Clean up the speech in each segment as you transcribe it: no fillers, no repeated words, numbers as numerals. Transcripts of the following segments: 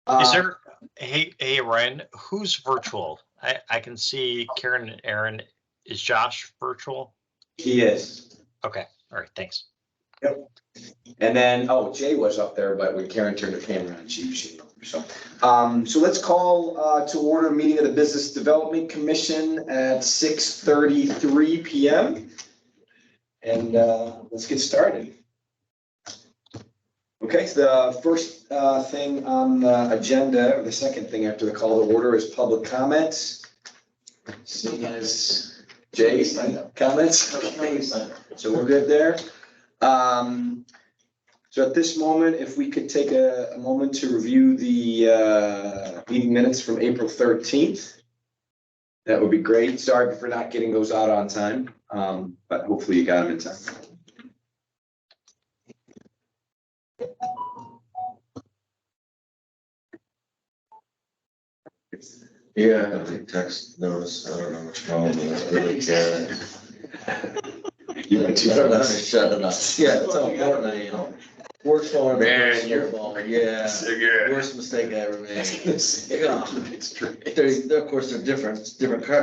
Is there, hey, Ryan, who's virtual? I can see Karen and Aaron. Is Josh virtual? He is. Okay, all right, thanks. Yep. And then, Jay was up there, but when Karen turned the camera on, she so. So let's call to order a meeting of the Business Development Commission at 6:33 p.m. And let's get started. Okay, so the first thing on the agenda, or the second thing after the call to order, is public comments. Seeing as Jay, comments? Okay, so we're good there. So at this moment, if we could take a moment to review the meeting minutes from April 13th, that would be great. Sorry for not getting those out on time, but hopefully you got them in time. Yeah, the text notice, I don't know what's wrong with it, I really care. You went too I don't know how far. to shut it off. Yeah, it's all Fortnite, you know. Worst one. Man, your fault, yeah. Worst mistake I ever made. It's true. Of course, they're different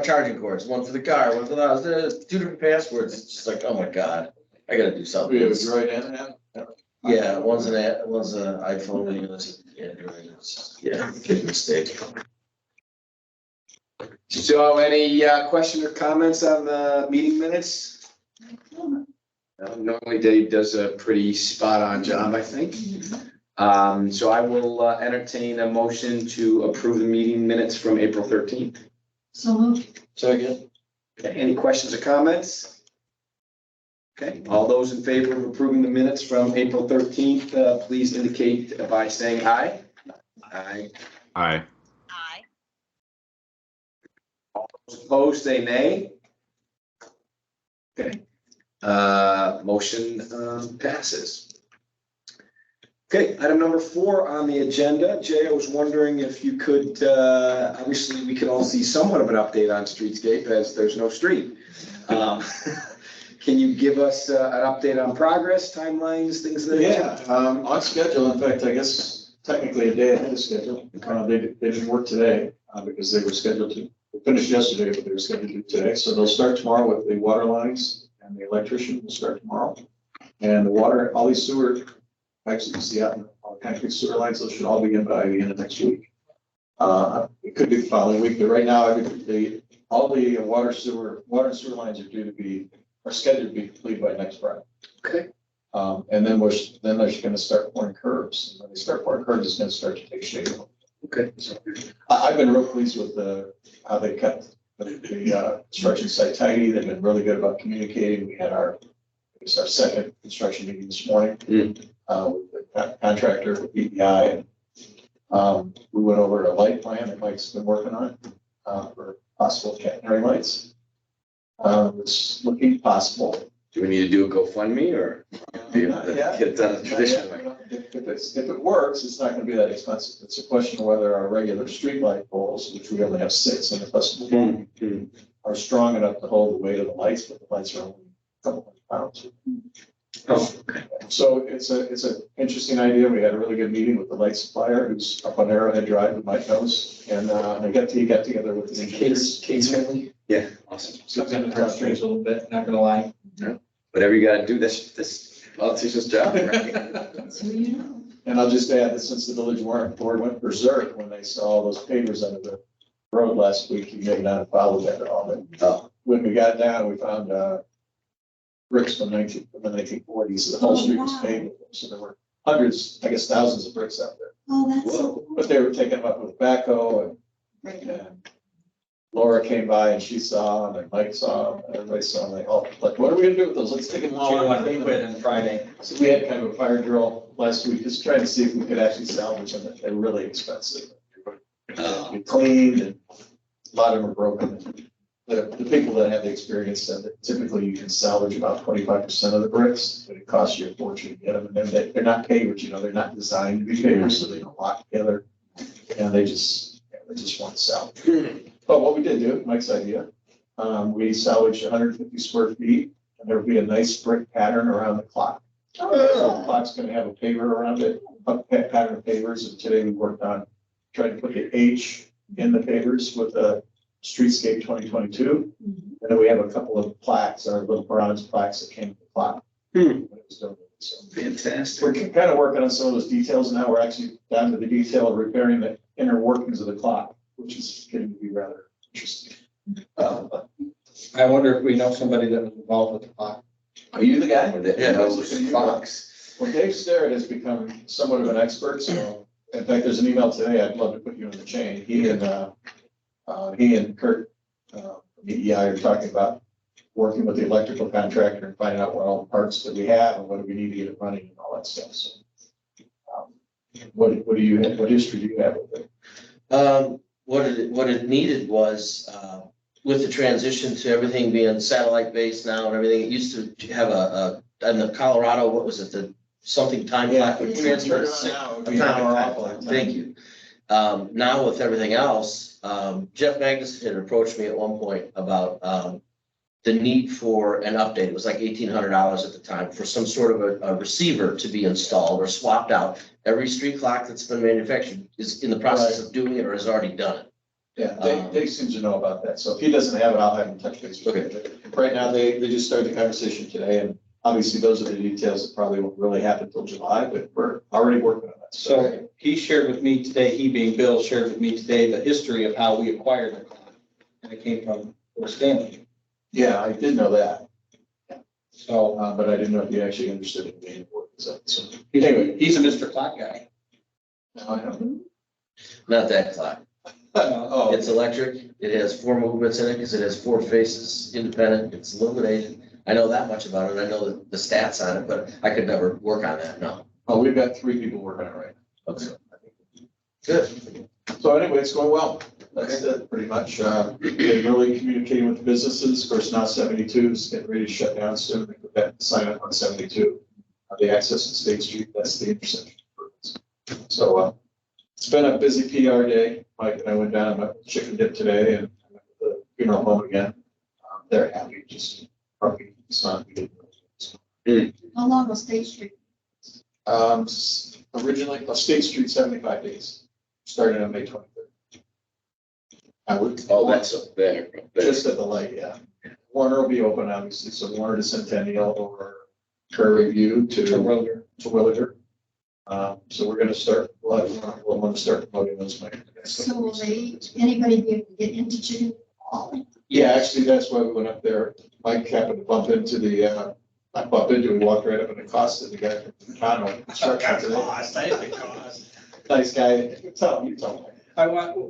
charging cords, one for the car, one for the house, there's two different passwords, it's just like, oh my God, I gotta do something. We have a Droid and Yeah, one's an iPhone, and the other's an Android, yeah, big mistake. So any questions or comments on the meeting minutes? Normally Dave does a pretty spot on job, I think. So I will entertain a motion to approve the meeting minutes from April 13th. So moved. Second. Okay, any questions or comments? Okay, all those in favor of approving the minutes from April 13th, please indicate by saying aye. Aye. Aye. Aye. All those opposed, say nay. Okay. Motion passes. Okay, item number 4 on the agenda. Jay, I was wondering if you could, obviously we can all see somewhat of an update on Streetscape as there's no street. Can you give us an update on progress, timelines, things of that nature? Yeah, on schedule. In fact, I guess technically a day ahead of schedule. They didn't work today because they were scheduled to finish yesterday, but they were scheduled to do today. So they'll start tomorrow with the water lines, and the electrician will start tomorrow. And the water, all these sewer, actually you see out all the concrete sewer lines, those should all begin by the end of next week. It could be the following week, but right now, all the water and sewer lines are scheduled to be completed by next Friday. Okay. And then they're going to start pouring curbs. And when they start pouring curbs, it's going to start to take shape. Okay. So I've been real pleased with how they kept the construction site tidy. They've been really good about communicating. We had our second construction meeting this morning with the contractor with BPI. And we went over a light plan that Mike's been working on for possible catenary lights. It's looking possible. Do we need to do a GoFundMe or get it done the traditional way? If it works, it's not going to be that expensive. It's a question of whether our regular street light poles, which we only have 6 in the festival, are strong enough to hold the weight of the lights, but the lights are only a couple hundred pounds. Oh, okay. So it's an interesting idea. We had a really good meeting with the light supplier who's up on Arrowhead Drive, who Mike knows, and they got together with the engineers. Kate's family? Yeah, awesome. So it's going to frustrate a little bit, not gonna lie. Yeah. Whatever you gotta do, this politician's job, right? So you know. And I'll just add that since the village board went berserk when they saw all those pavers under the road last week, you may not have followed that at all, but when we got down, we found bricks from the 1940s, so the whole street was paved. So there were hundreds, I guess thousands of bricks out there. Oh, that's so cool. But they were taken up with backhoe and Laura came by and she saw them, and Mike saw them, and everybody saw them. They all like, what are we gonna do with those? Let's take them all. I think on Friday. So we had kind of a fire drill last week, just trying to see if we could actually salvage them. They're really expensive. Be cleaned, and a lot of them are broken. The people that have the experience said that typically you can salvage about 25% of the bricks, but it costs you a fortune to get them. And then they're not pavers, they're not designed to be pavers, so they don't lock together. And they just want salvage. But what we did do, Mike's idea, we salvaged 150 square feet, and there would be a nice brick pattern around the clock. So the clock's going to have a paver around it, a pattern of pavers. And today we worked on tried to put the H in the papers with a Streetscape 2022. And then we have a couple of plaques, or little bronze plaques that came with the clock. When it was donated. So Fantastic. we're kind of working on some of those details now. We're actually down to the detail of repairing the inner workings of the clock, which is getting to be rather interesting. I wonder if we know somebody that was involved with the clock. Are you the guy? That Yeah, knows Fox. Well, Dave Starrett has become somewhat of an expert, so in fact, there's an email today, I'd love to put you in the chain. He and Kurt, from EEI are talking about working with the electrical contractor and finding out what all the parts that we have and what do we need to get it running and all that stuff, so. What history do you have with it? What it needed was, with the transition to everything being satellite based now and everything, it used to have in the Colorado, what was it, the something time clock would transfer. Thank you. Now with everything else, Jeff Magnuson had approached me at one point about, the need for an update. It was like $1,800 at the time for some sort of a receiver to be installed or swapped out. Every street clock that's been manufactured is in the process of doing it or has already done it. Yeah, Dave seems to know about that, so if he doesn't have it, I'll have him touch base with it. Right now, they just started the conversation today, and obviously those are the details that probably won't really happen until July, but we're already working on that. So he shared with me today, he being Bill, shared with me today the history of how we acquired the clock. And it came from Stanley. Yeah, I did know that, So but I didn't know if you actually understood it being important. So anyway, he's a Mr. Clock guy. now I know. Not that clock. Oh, It's electric. It has 4 movements in it because it has 4 faces, independent. It's illuminated. I know that much about it. I know the stats on it, but I could never work on that. No. oh, we've got 3 people working on it right now. Okay. Good. So anyway, it's going well. That's it, pretty much. Been really communicating with the businesses. Of course, now 72 is getting ready to shut down soon. We put that sign up on 72. The access to State Street, that's the intersection. So it's been a busy PR day. Mike and I went down and chicken dip today and I went to the funeral home again. They're happy, just probably it's not. How long was State Street? Originally, State Street, 75 days, starting on May 23rd. I would. Oh, that's up there. Just at the light, yeah. Warner will be open, obviously, so Warner to Centennial or Prairie View to Williger. So we're gonna start, we'll want to start promoting those. So will anybody be able to get into Chicken Hall? Yeah, actually, that's why we went up there. Mike happened to bump into we walked right up in the cost of the guy from Toronto. Nice guy. Tell him.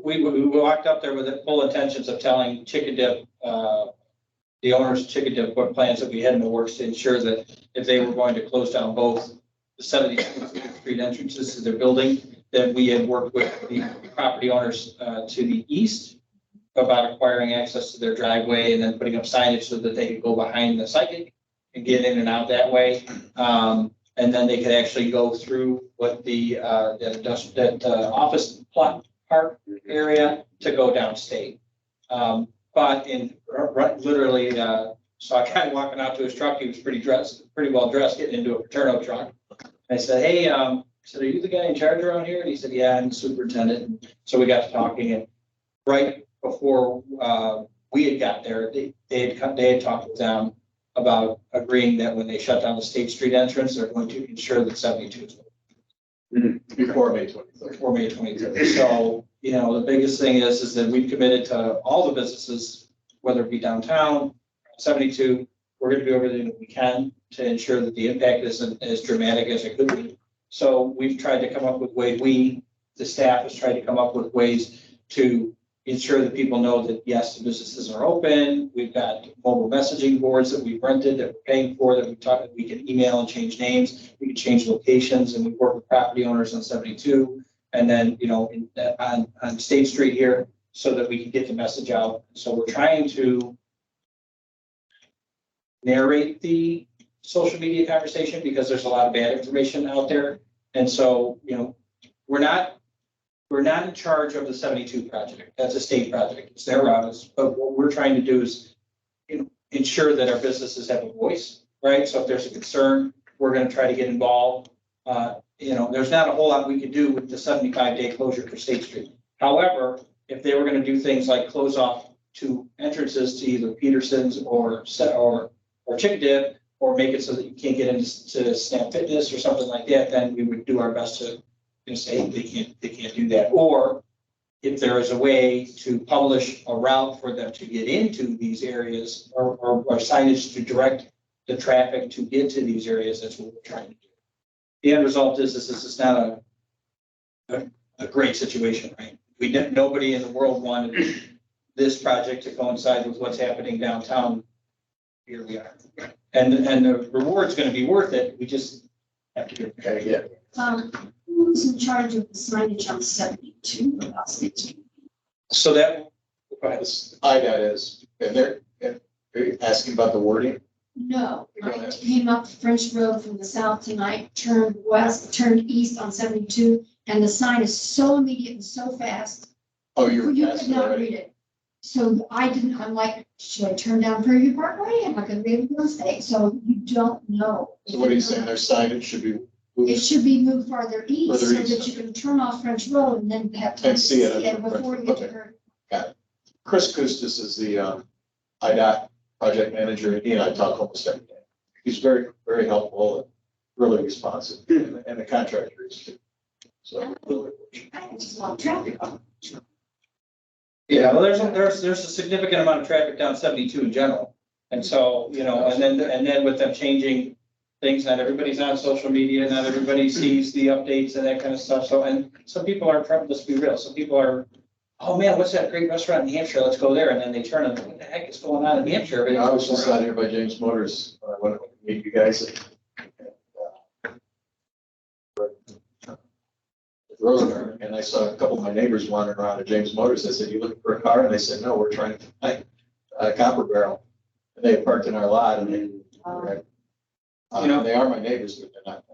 We walked up there with the full intentions of telling Chicken Dip, the owners of Chicken Dip, what plans that we had in the works to ensure that if they were going to close down both the 72nd Street entrances to their building, that we had worked with the property owners to the east about acquiring access to their driveway and then putting up signage so that they could go behind the psychic and get in and out that way. And then they could actually go through what the office plot park area to go downstate. But literally, saw a guy walking out to his truck. He was pretty well dressed, getting into a Paterno truck. I said, "Hey, are you the guy in charge around here?" And he said, "Yeah, I'm the superintendent." So we got to talking, and right before we had got there, they had talked with them about agreeing that when they shut down the State Street entrance, they're going to ensure that 72 is Before May 23rd. before May 23rd. So, the biggest thing is that we've committed to all the businesses, whether it be downtown, 72, we're going to do everything that we can to ensure that the impact isn't as dramatic as it could be. So we've tried to come up with ways, the staff has tried to come up with ways to ensure that people know that, yes, the businesses are open. We've got mobile messaging boards that we've rented, that we're paying for, that we can email and change names. We can change locations, and we work with property owners on 72. And then, on State Street here, so that we can get the message out. So we're trying to narrate the social media conversation because there's a lot of bad information out there. And so, we're not in charge of the 72 project. That's a state project. It's their routes. But what we're trying to do is, ensure that our businesses have a voice, right? So if there's a concern, we're going to try to get involved there's not a whole lot we could do with the 75-day closure for State Street. However, if they were gonna do things like close off two entrances to either Peterson's or Chickadip, or make it so that you can't get into Snap Fitness or something like that, then we would do our best to say they can't do that. Or if there is a way to publish a route for them to get into these areas, or signage to direct the traffic to get to these areas, that's what we're trying to do. The end result is this is not a great situation, right? Nobody in the world wanted this project to coincide with what's happening downtown. Here we are. And the reward's gonna be worth it. We just have to get it. Who's in charge of the signage on 72 about State Street? So that, go ahead. IDOT is, and they're asking about the wording. No, Go I ahead. came up French Road from the south tonight, turned east on 72, and the sign is so immediate and so fast. Oh, you were You could asking not already. read it. So I'm like, should I turn down Prairie Parkway? Am I gonna be able to go stay? So you don't know. So what are you saying? Their signage should be It moved? should be moved farther east Further so east. that you can turn off French Road and then have time And to see see it. it before you get to Okay. her. Chris Kustis is the IDOT project manager, and he and I talk almost every day. He's very, very helpful and really responsive, and the contractor is too. So. I just want traffic on. Yeah, well, there's a significant amount of traffic down 72 in general. And so, and then with them changing things, not everybody's on social media, not everybody sees the updates and that kind of stuff. So, and some people are, let's be real, some people are, oh man, what's that great restaurant in Hampshire? Let's go there. And then they turn and what the heck is going on in Hampshire? I was just out here by James Motors, when I went to meet you guys. And I saw a couple of my neighbors wandering around at James Motors. I said, "You looking for a car?" And they said, "No, we're trying to find a Copper Barrel." And they had parked in our lot, and they, they are my neighbors, but they're not.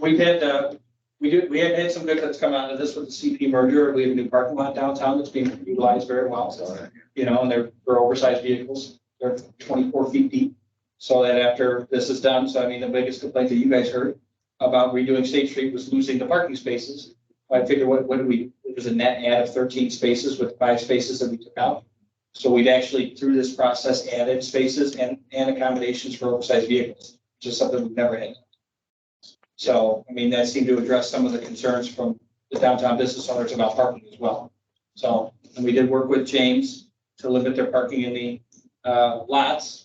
We've had, we have had some good that's come out of this with the CP merger. We have a new parking lot downtown that's being utilized very well. So, and they're oversized vehicles. They're 24 feet deep. So that after this is done, so I mean, the biggest complaint that you guys heard about redoing State Street was losing the parking spaces. I figured what did it was a net add of 13 spaces with 5 spaces that we took out. So we've actually, through this process, added spaces and accommodations for oversized vehicles, which is something we've never had. So, I mean, that seemed to address some of the concerns from the downtown business owners about parking as well. So, and we did work with James to limit their parking in the lots.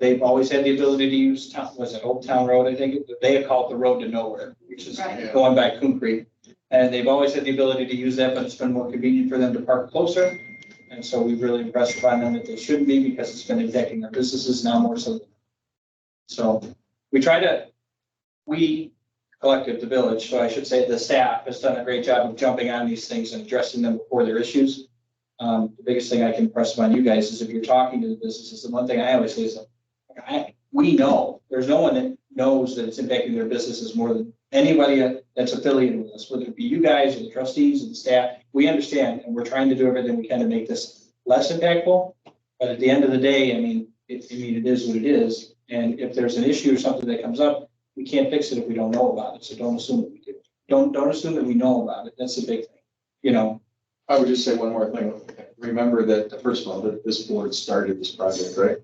They've always had the ability to use Old Town Road, I think, they had called it the road to nowhere, which is Right. going by Coon Creek. And they've always had the ability to use that, but it's been more convenient for them to park closer. And so we've really impressed upon them that they shouldn't be because it's been impacting their businesses now more so. So we collective, the village, so I should say the staff has done a great job of jumping on these things and addressing them before they're issues. The biggest thing I can impress upon you guys is if you're talking to the businesses, the one thing I always say is, we know, there's no one that knows that it's impacting their businesses more than anybody that's affiliated with us, whether it be you guys or the trustees and the staff. We understand, and we're trying to do everything we can to make this less impactful. But at the end of the day, it is what it is. And if there's an issue or something that comes up, we can't fix it if we don't know about it. So don't assume that we do. Don't assume that we know about it. That's the big thing, I would just say one more thing. Remember that, first of all, that this board started this project, right?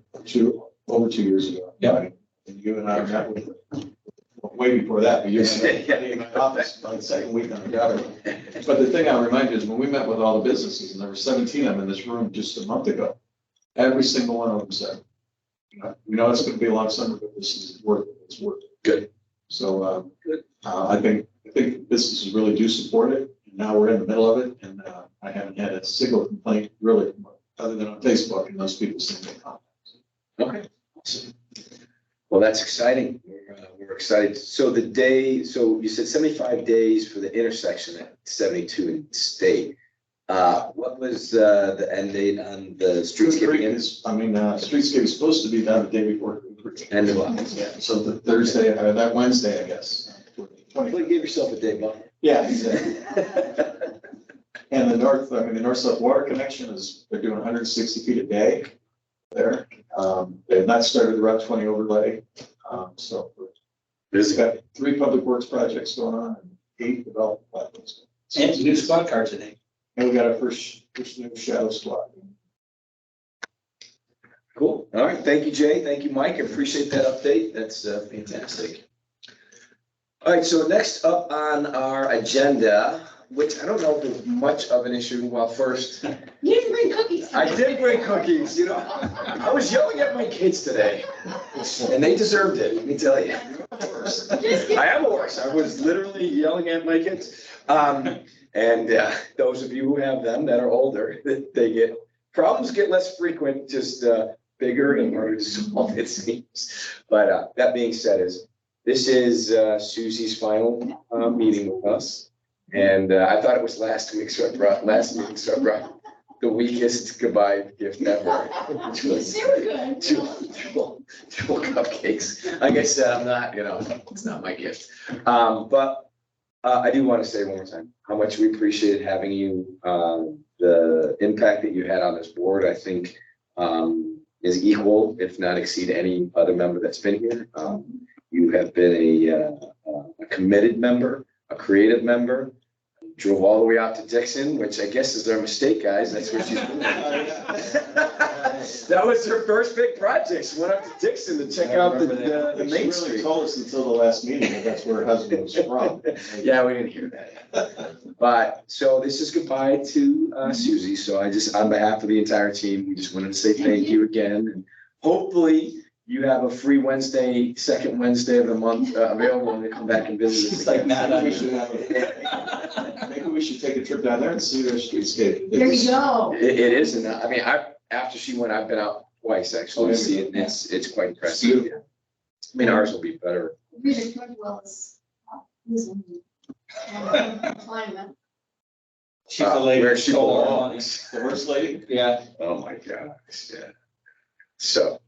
Over 2 years ago. Yeah. Right? And you and I met with, way before that, but you in my office on the second week on the job. But the thing I'll remind you is when we met with all the businesses, and there were 17 of them in this room just a month ago, every single one of them said, we know it's going to be a long summer, but this is worth it. It's worth it. Good. So I think businesses really do support it. Now we're in the middle of it, and I haven't had a single complaint really, other than on Facebook, and those people send me comments. Okay. Awesome. Well, that's exciting. We're excited. So you said 75 days for the intersection at 72 in State. What was the end date on the streetscape again? Streetscape is supposed to be done the day before. End of August. Yeah, so the Thursday, or that Wednesday, I guess. Well, you gave yourself a day, Bob. Yeah, exactly. And the north-south water connection they're doing 160 feet a day there. They have not started the Route 20 overlay. So Busy. Got 3 public works projects going on, and 8 development projects. And the new squad car today. And we got our first new shadow squad. Cool. All right. Thank you, Jay. Thank you, Mike. I appreciate that update. That's fantastic. All right. So next up on our agenda, which I don't know if it's much of an issue. Well, first, You didn't bring cookies. I did bring cookies. You know, I was yelling at my kids today, and they deserved it. Let me tell you. I am a horse. I was literally yelling at my kids. And those of you who have them that are older, problems get less frequent, just bigger and harder to solve, it seems. But that being said, this is Susie's final meeting with us. And I thought it was last week, so I brought the weakest goodbye gift ever, which was They were good. two cupcakes. Like I said, I'm not, it's not my gift. But I do want to say one more time how much we appreciated having you. The impact that you had on this board, I think, is equal, if not exceed, any other member that's been here. You have been a committed member, a creative member. Drove all the way out to Dixon, which I guess is our mistake, guys. That's where she's been. That was her first big project. She went up to Dixon to check out the Main She really Street. told us until the last meeting that that's where her husband was from. Yeah, we didn't hear that. But so this is goodbye to Susie. So I just, on behalf of the entire team, we just wanted to say thank you again. And hopefully you have a free Wednesday, second Wednesday of the month available when they come back and visit us. It's like, nah, Maybe we should take a trip down there and see their streetscape. There you go. It is, and I mean, after she went, I've been out twice actually to see it, and it's quite impressive. Yeah. I mean, ours will be better. Really good, well, it's, climate. She's the lady. Where who she stole our money. belongs. The first lady? Yeah. Oh my gosh, yeah. So,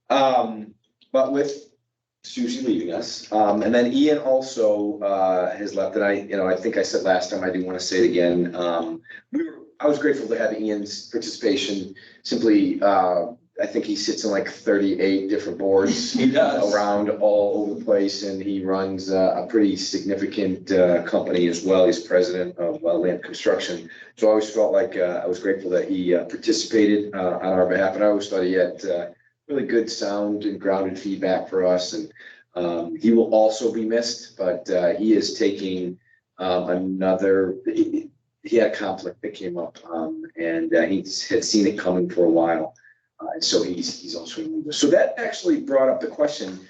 but with Susie leaving us, and then Ian also has left, and I think I said last time, I do want to say it again. I was grateful to have Ian's participation. Simply, I think he sits in like 38 different boards. He does. Around all over the place, and he runs a pretty significant company as well. He's president of Lamp Construction. So I always felt like I was grateful that he participated on our behalf, and I always thought he had really good sound and grounded feedback for us. And he will also be missed, but he is taking another. He had a conflict that came up, and he had seen it coming for a while. And so he's also in legal. So that actually brought up the question.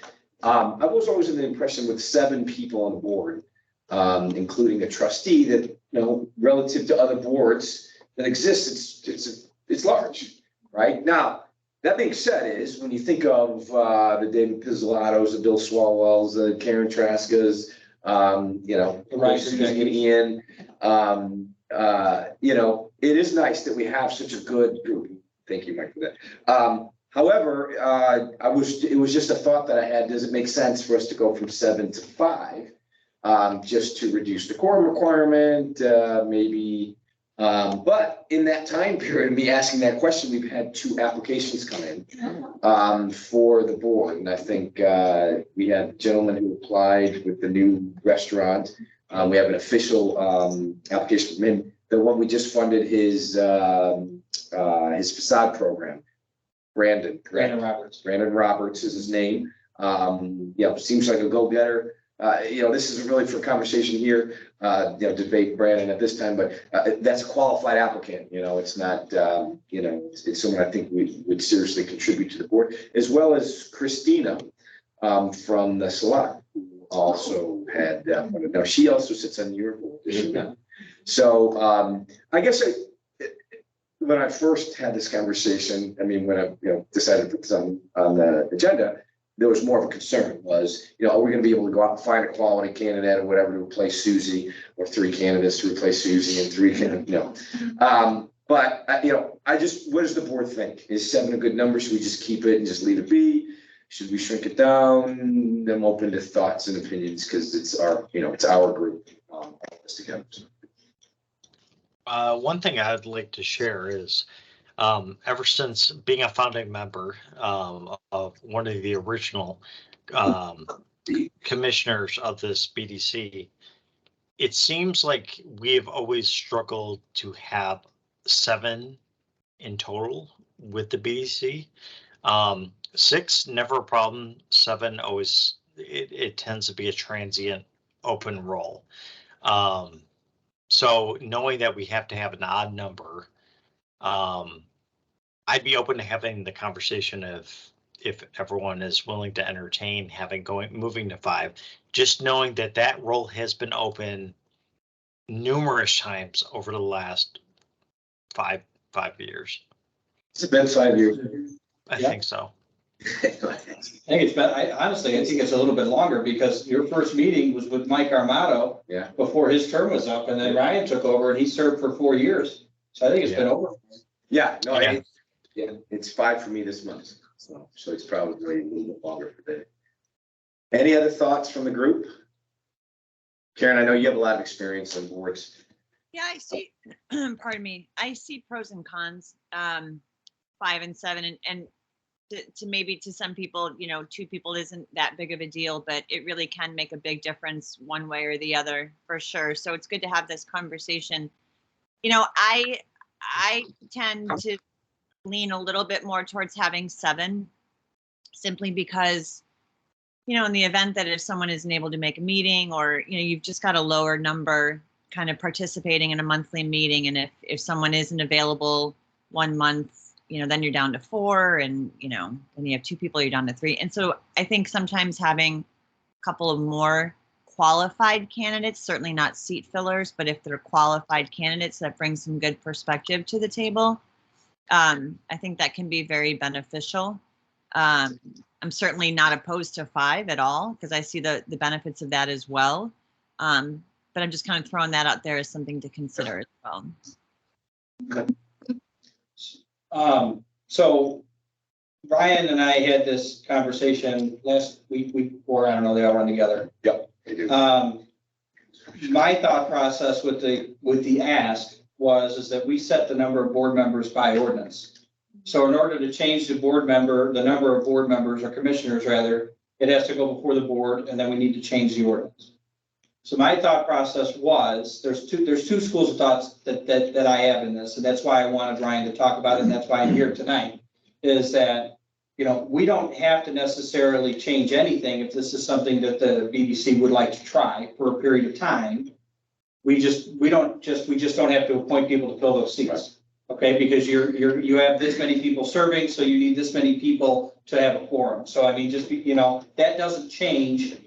I was always in the impression with 7 people on the board, including a trustee, that relative to other boards that exist, it's large, right? Now, that being said, is when you think of the David Pizzolattos, the Bill Swalwells, the Karen Traskas, Susan and Ian, it is nice that we have such a good group. Thank you, Mike, for that. However, it was just a thought that I had. Does it make sense for us to go from 7 to 5, just to reduce the quorum requirement, maybe? But in that time period, me asking that question, we've had 2 applications come in for the board, and I think we had a gentleman who applied with the new restaurant. We have an official application from him. The one we just funded his facade program. Brandon Roberts. Brandon Roberts is his name. Seems like a go-getter. This isn't really for conversation here, debate Brandon at this time, but that's a qualified applicant. It's not, it's someone I think would seriously contribute to the board, as well as Christina from the Select, who also had, now she also sits on your board, does she not? So I guess when I first had this conversation, when I decided to put this on the agenda, there was more of a concern was, are we going to be able to go out and find a quality candidate or whatever to replace Susie, or 3 candidates to replace Susie and 3 candidates? But I just, what does the board think? Is 7 a good number? Should we just keep it and just leave it be? Should we shrink it down? I'm open to thoughts and opinions because it's our group. Together. One thing I'd like to share is ever since being a founding member of one of the original commissioners of this BDC, it seems like we have always struggled to have 7 in total with the BDC. 6, never a problem. 7, always, it tends to be a transient open role. So knowing that we have to have an odd number, I'd be open to having the conversation if everyone is willing to entertain moving to 5, just knowing that that role has been open numerous times over the last 5 years. It's been 5 years. I Yeah. think so. I think it's been, honestly, I think it's a little bit longer because your first meeting was with Mike Armato. Yeah. Before his term was up, and then Ryan took over and he served for 4 years. So I think it's been over. Yeah, no, Yeah. it's 5 for me this month, so it's probably a little bit longer for Dave. Any other thoughts from the group? Karen, I know you have a lot of experience on boards. Yeah, I see, pardon me, I see pros and cons, 5 and 7, and to maybe to some people, 2 people isn't that big of a deal, but it really can make a big difference one way or the other, for sure. So it's good to have this conversation. I tend to lean a little bit more towards having 7, simply because, in the event that if someone isn't able to make a meeting, or, you've just got a lower number kind of participating in a monthly meeting. And if someone isn't available one month, then you're down to 4, and, then you have 2 people, you're down to 3. And so I think sometimes having a couple of more qualified candidates, certainly not seat fillers, but if they're qualified candidates, that brings some good perspective to the table. I think that can be very beneficial. I'm certainly not opposed to 5 at all, because I see the benefits of that as well. But I'm just kind of throwing that out there as something to consider as well. So Ryan and I had this conversation last week before, I don't know, they all run together. Yep, they do. My thought process with the ask is that we set the number of board members by ordinance. So in order to change the number of board members or commissioners rather, it has to go before the board, and then we need to change the ordinance. So my thought process was, there's two schools of thoughts that I have in this, and that's why I wanted Ryan to talk about it, and that's why I'm here tonight, is that, we don't have to necessarily change anything if this is something that the BDC would like to try for a period of time. We just don't have to appoint people to fill those seats. Okay, because you have this many people serving, so you need this many people to have a quorum. So I mean, that doesn't change.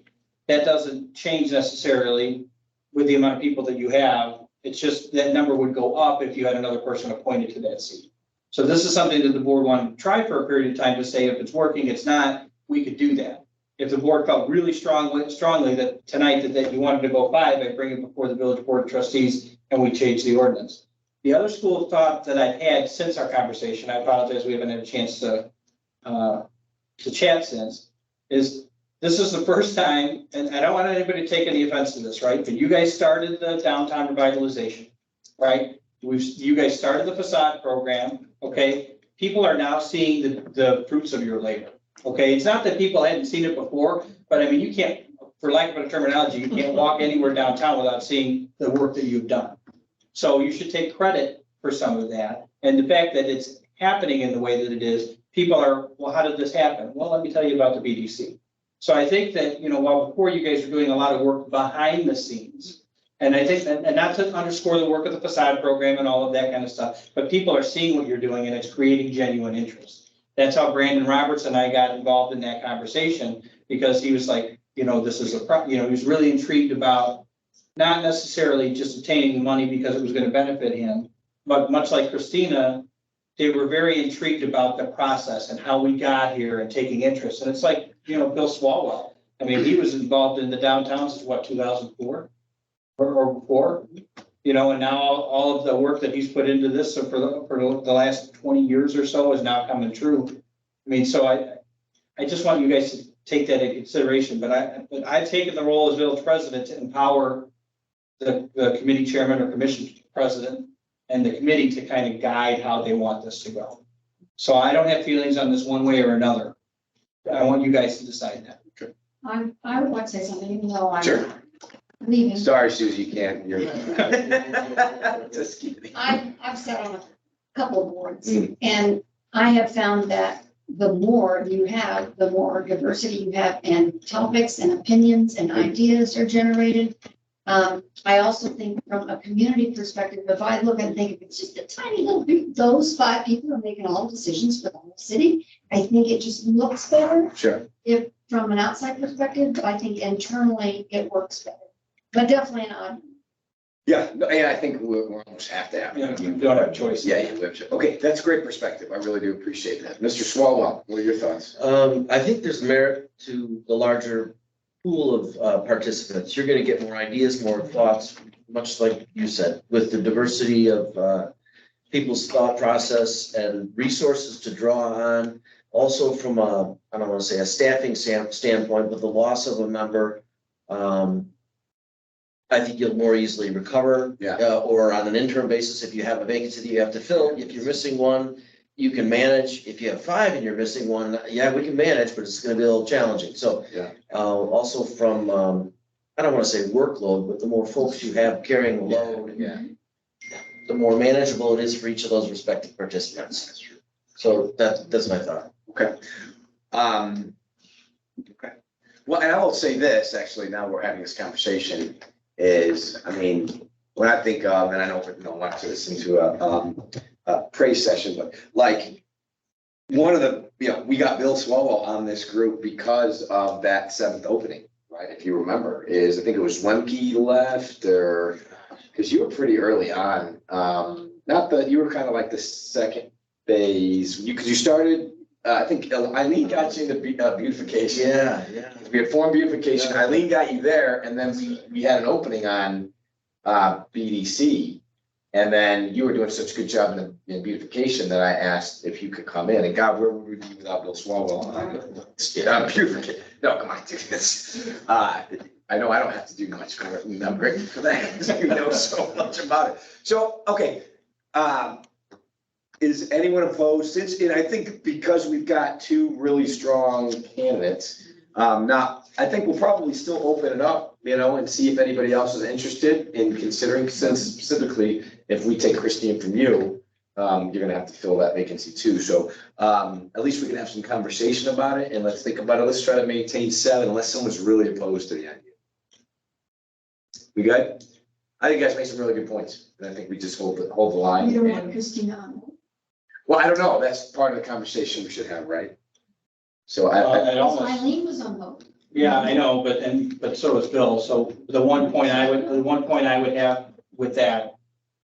That doesn't change necessarily with the amount of people that you have. It's just that number would go up if you had another person appointed to that seat. So this is something that the board wanted to try for a period of time to say if it's working, it's not, we could do that. If the board felt really strongly that tonight that you wanted to go 5, I'd bring it before the village board of trustees and we change the ordinance. The other school of thought that I've had since our conversation, I apologize, we haven't had a chance to chat since, is this is the first time, and I don't want anybody to take any offense to this, right? But you guys started the downtown revitalization, right? You guys started the facade program, okay? People are now seeing the fruits of your labor, okay? It's not that people hadn't seen it before, but I mean, you can't, for lack of a terminology, you can't walk anywhere downtown without seeing the work that you've done. So you should take credit for some of that. And the fact that it's happening in the way that it is, people are, well, how did this happen? Well, let me tell you about the BDC. So I think that, while before you guys were doing a lot of work behind the scenes, and I think, and not to underscore the work of the facade program and all of that kind of stuff, but people are seeing what you're doing and it's creating genuine interest. That's how Brandon Roberts and I got involved in that conversation, because he was like, this is he was really intrigued about not necessarily just obtaining the money because it was going to benefit him, but much like Christina, they were very intrigued about the process and how we got here and taking interest. And it's like, Bill Swalwell. I mean, he was involved in the downtowns since 2004 or before, and now all of the work that he's put into this for the last 20 years or so is now coming true. I mean, so I just want you guys to take that into consideration, but I've taken the role as village president to empower the committee chairman or commission president and the committee to kind of guide how they want this to go. So I don't have feelings on this one way or another. I want you guys to decide that. Okay. I would like to say something, even though I'm Sure. leaving. Sorry, Susie, you can't. You're just kidding. I've sat on a couple of boards, Mm. and I have found that the more you have, the more diversity you have, and topics and opinions and ideas are generated. I also think from a community perspective, if I look and think if it's just a tiny little bit, those 5 people are making all decisions for the whole city, I think it just looks better. Sure. If from an outside perspective, I think internally it works better, but definitely not. Yeah, no, and I think we almost have to have. You it. know, you don't have a choice. Yeah, we have to. Okay, that's great perspective. I really do appreciate that. Mr. Swalwell, what are your thoughts? I think there's merit to the larger pool of participants. You're gonna get more ideas, more thoughts, much like you said, with the diversity of people's thought process and resources to draw on. Also from a, I don't wanna say a staffing standpoint, but the loss of a member, I think you'll more easily recover. Yeah. Or on an interim basis, if you have a vacancy that you have to fill, if you're missing one, you can manage. If you have 5 and you're missing one, yeah, we can manage, but it's gonna be a little challenging. So. Yeah. Also from, I don't wanna say workload, but the more folks you have carrying the load. Yeah. The more manageable it is for each of those respective participants. That's true. So that's my thought. Okay. Okay. Well, and I will say this, actually, now we're having this conversation is, I mean, when I think of, and I know we don't want to listen to a praise session, but like one of the, we got Bill Swalwell on this group because of that 7th opening, right? If you remember, I think it was Lemke left or, because you were pretty early on. Not that you were kind of like the second phase, because you started, I think Eileen got you into beautification. Yeah. We had form beautification. Eileen got you there, and then we had an opening on BDC. And then you were doing such a good job in beautification that I asked if you could come in. And God, where would we be without Bill Swalwell on beautification? No, come on, do this. I know I don't have to do much for it, and I'm grateful for that. You know so much about it. So, okay. Is anyone opposed? And I think because we've got 2 really strong candidates, now, I think we'll probably still open it up, and see if anybody else is interested in considering, since specifically, if we take Christine from you, you're gonna have to fill that vacancy too. So at least we can have some conversation about it, and let's think about it. Let's try to maintain 7 unless someone's really opposed to the idea. We good? I think you guys made some really good points, and I think we just hold the line. You don't want Christina on. Well, I don't know. That's part of the conversation we should have, right? So Also, Eileen was on hold. Yeah, I know, but so is Bill. So the one point I would have with that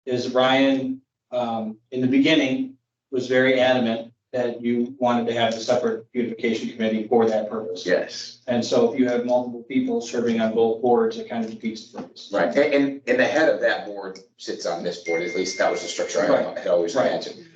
is Ryan, in the beginning, was very adamant that you wanted to have a separate beautification committee for that purpose. yes. And so if you have multiple people serving on both boards, it kind of defeats the purpose. Right, and the head of that board sits on this board, at least that was the structure I had always Right. imagined.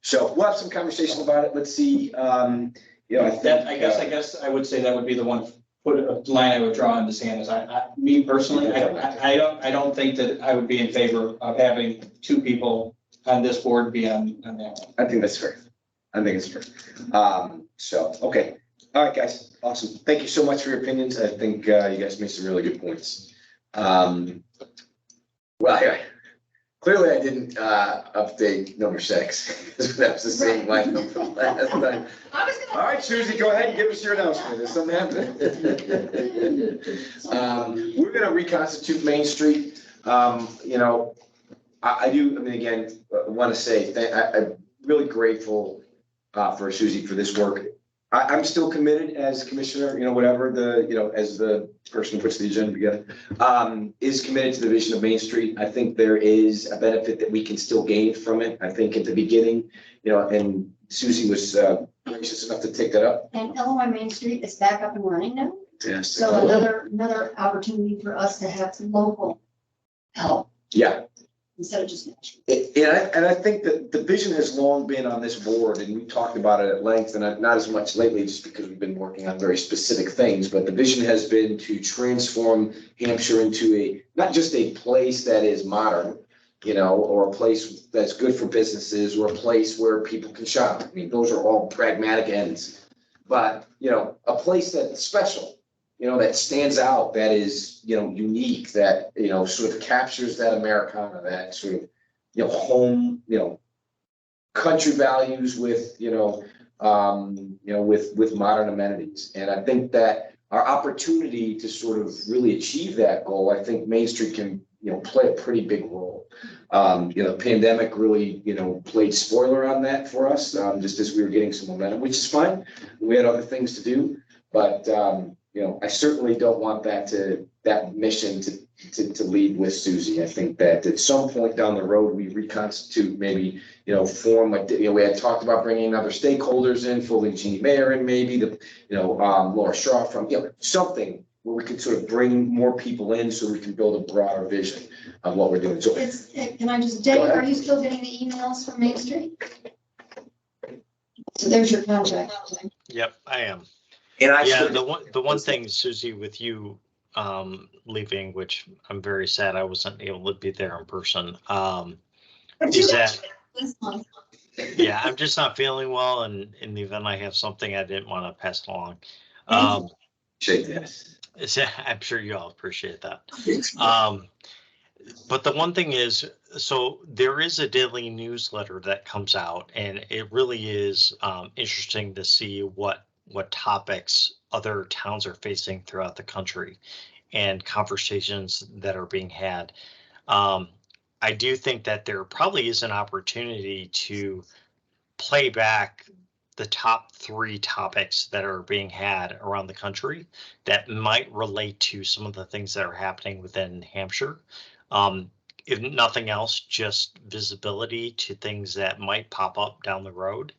So we'll have some conversation about it, let's see, I think. I guess I would say that would be the one, put a line I would draw in the sand is me personally, I don't think that I would be in favor of having 2 people on this board be on that one. I think that's fair, I think it's fair. So, okay, all right, guys, awesome, thank you so much for your opinions, I think you guys made some really good points. Well, clearly I didn't update number 6, because that was the same line from last time. All right, Susie, go ahead and give us your announcement. There's something happening. We're gonna reconstitute Main Street. I do, again, want to say, I'm really grateful for Susie for this work. I'm still committed as commissioner, whatever as the person who puts the agenda together, is committed to the vision of Main Street. I think there is a benefit that we can still gain from it. I think at the beginning, and Susie was gracious enough to take that up. And LOI Main Street is back up and running now. Yes. So another opportunity for us to have some local help Yeah. instead of just national. And I think that the vision has long been on this board, and we talked about it at length, and not as much lately, just because we've been working on very specific things, but the vision has been to transform Hampshire into not just a place that is modern, or a place that's good for businesses, or a place where people can shop. Those are all pragmatic ends. but, a place that's special, that stands out, that is, unique, that, sort of captures that Americana, that sort of, home, country values with, with modern amenities. And I think that our opportunity to sort of really achieve that goal, I think Main Street can, play a pretty big role. The pandemic really, played spoiler on that for us, just as we were getting some momentum, which is fine. We had other things to do, but, I certainly don't want that mission to lead with Susie. I think that at some point down the road, we reconstitute, maybe, form like, we had talked about bringing other stakeholders in, folding Jeannie Mayer in, maybe Laura Shaw from, something where we could sort of bring more people in so we can build a broader vision of what we're doing. So Can I just, Dave, are you still getting the emails from Main Street? So there's your contract. Yep, I am. And Yeah, the one thing, Susie, with you leaving, which I'm very sad I wasn't able to be there in person, is that, yeah, I'm just not feeling well, and in the event I have something, I didn't want to pass along. Shake this. I'm sure you all appreciate that. But the one thing is, so there is a daily newsletter that comes out, and it really is interesting to see what topics other towns are facing throughout the country and conversations that are being had. I do think that there probably is an opportunity to play back the top 3 topics that are being had around the country that might relate to some of the things that are happening within Hampshire. If nothing else, just visibility to things that might pop up down the road.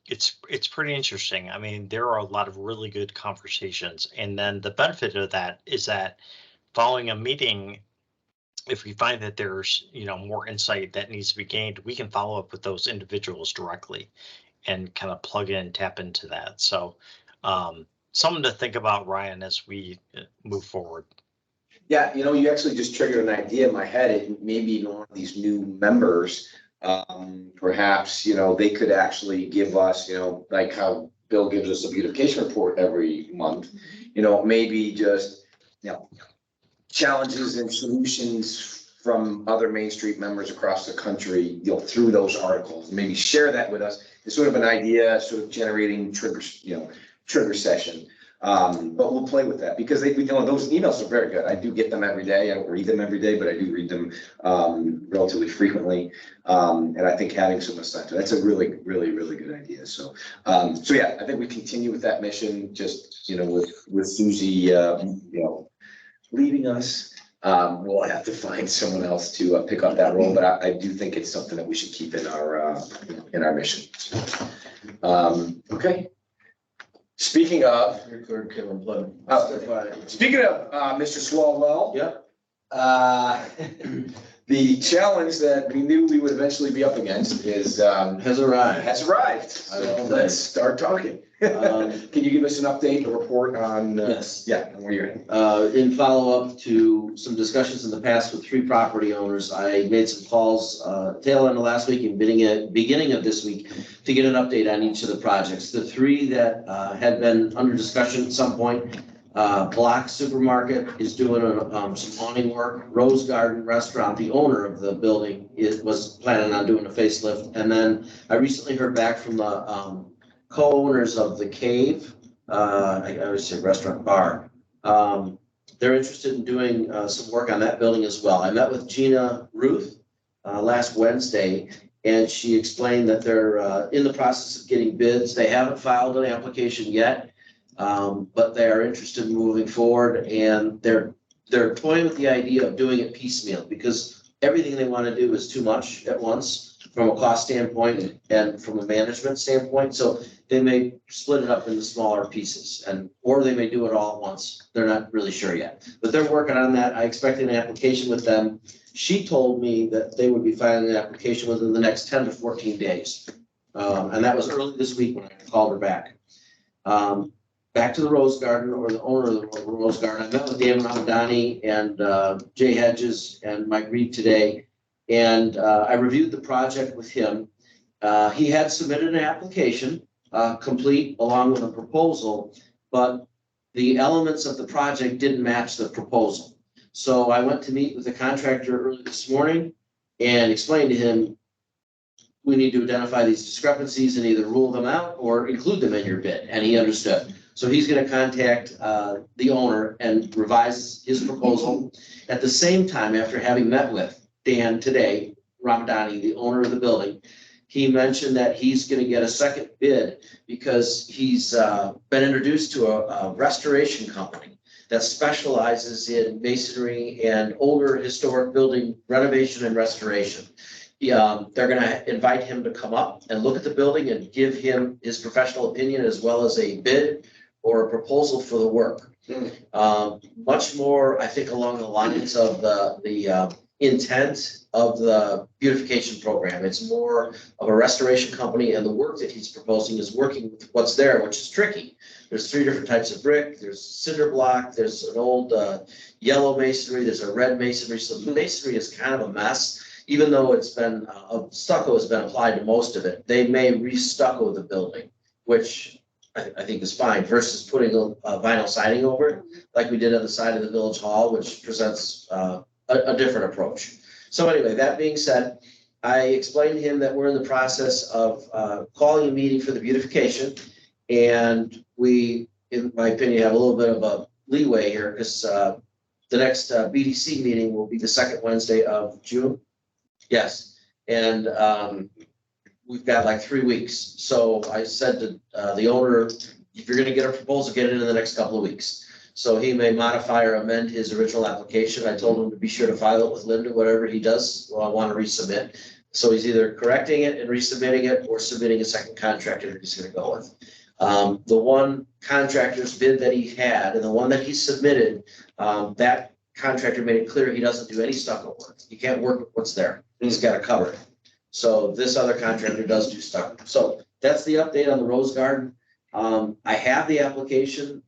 It's pretty interesting. I mean, there are a lot of really good conversations. And then the benefit of that is that following a meeting, if we find that there's, more insight that needs to be gained, we can follow up with those individuals directly and kind of plug in, tap into that. So something to think about, Ryan, as we move forward. Yeah, you actually just triggered an idea in my head. It maybe even one of these new members, perhaps, they could actually give us, like how Bill gives us a beautification report every month, maybe just, challenges and solutions from other Main Street members across the country, through those articles. Maybe share that with us. It's sort of an idea, sort of generating trigger session. But we'll play with that because those emails are very good. I do get them every day. I don't read them every day, but I do read them relatively frequently. And I think having some insight, that's a really, really, really good idea. So, yeah, I think we continue with that mission. Just with Susie, leaving us, we'll have to find someone else to pick up that role. But I do think it's something that we should keep in our mission. Okay. Speaking of, Mr. Swalwell. Yep. The challenge that we knew we would eventually be up against is Has arrived. Let's start talking. Can you give us an update, a report on? Yes. Yeah, where you're at. In follow-up to some discussions in the past with 3 property owners, I made some calls tail end of last week and beginning of this week to get an update on each of the projects. The 3 that had been under discussion at some point, Block Supermarket is doing some awning work. Rose Garden Restaurant, the owner of the building, was planning on doing a facelift. And then I recently heard back from the co-owners of the Cave, I always say restaurant bar. They're interested in doing some work on that building as well. I met with Gina Ruth last Wednesday, and she explained that they're in the process of getting bids. They haven't filed an application yet, but they are interested in moving forward, and they're toying with the idea of doing it piecemeal because everything they want to do is too much at once from a cost standpoint and from a management standpoint. So they may split it up into smaller pieces or they may do it all at once. They're not really sure yet, but they're working on that. I expect an application with them. She told me that they would be filing an application within the next 10 to 14 days. And that was early this week when I called her back. Back to the Rose Garden, or the owner of the Rose Garden. I met with David Amadani and Jay Hedges and Mike Reed today. And I reviewed the project with him. He had submitted an application complete along with a proposal, but the elements of the project didn't match the proposal. So I went to meet with the contractor early this morning and explained to him, we need to identify these discrepancies and either rule them out or include them in your bid, and he understood. So he's gonna contact the owner and revise his proposal. At the same time, after having met with Dan today, Ramadani, the owner of the building, he mentioned that he's gonna get a second bid because he's been introduced to a restoration company that specializes in masonry and older historic building renovation and restoration. They're gonna invite him to come up and look at the building and give him his professional opinion as well as a bid or a proposal for the work. Much more, I think, along the lines of the intent of the beautification program. It's more of a restoration company, and the work that he's proposing is working with what's there, which is tricky. There's 3 different types of brick. There's cinder block. There's an old yellow masonry. There's a red masonry. So the masonry is kind of a mess. Even though it's been, stucco has been applied to most of it, they may re-stucco the building, which I think is fine, versus putting a vinyl siding over it, like we did on the side of the village hall, which presents a different approach. So anyway, that being said, I explained to him that we're in the process of calling a meeting for the beautification. And we, in my opinion, have a little bit of a leeway here because the next BDC meeting will be the second Wednesday of June. Yes, and we've got like 3 weeks. So I said to the owner, if you're gonna get a proposal, get it in the next couple of weeks. So he may modify or amend his original application. I told him to be sure to file it with Linda, whatever he does, well, I want to resubmit. So he's either correcting it and resubmitting it or submitting a second contractor that he's gonna go with. The one contractor's bid that he had and the one that he submitted, that contractor made it clear he doesn't do any stucco work. He can't work with what's there. He's got to cover it. So this other contractor does do stucco. So that's the update on the Rose Garden. I have the application.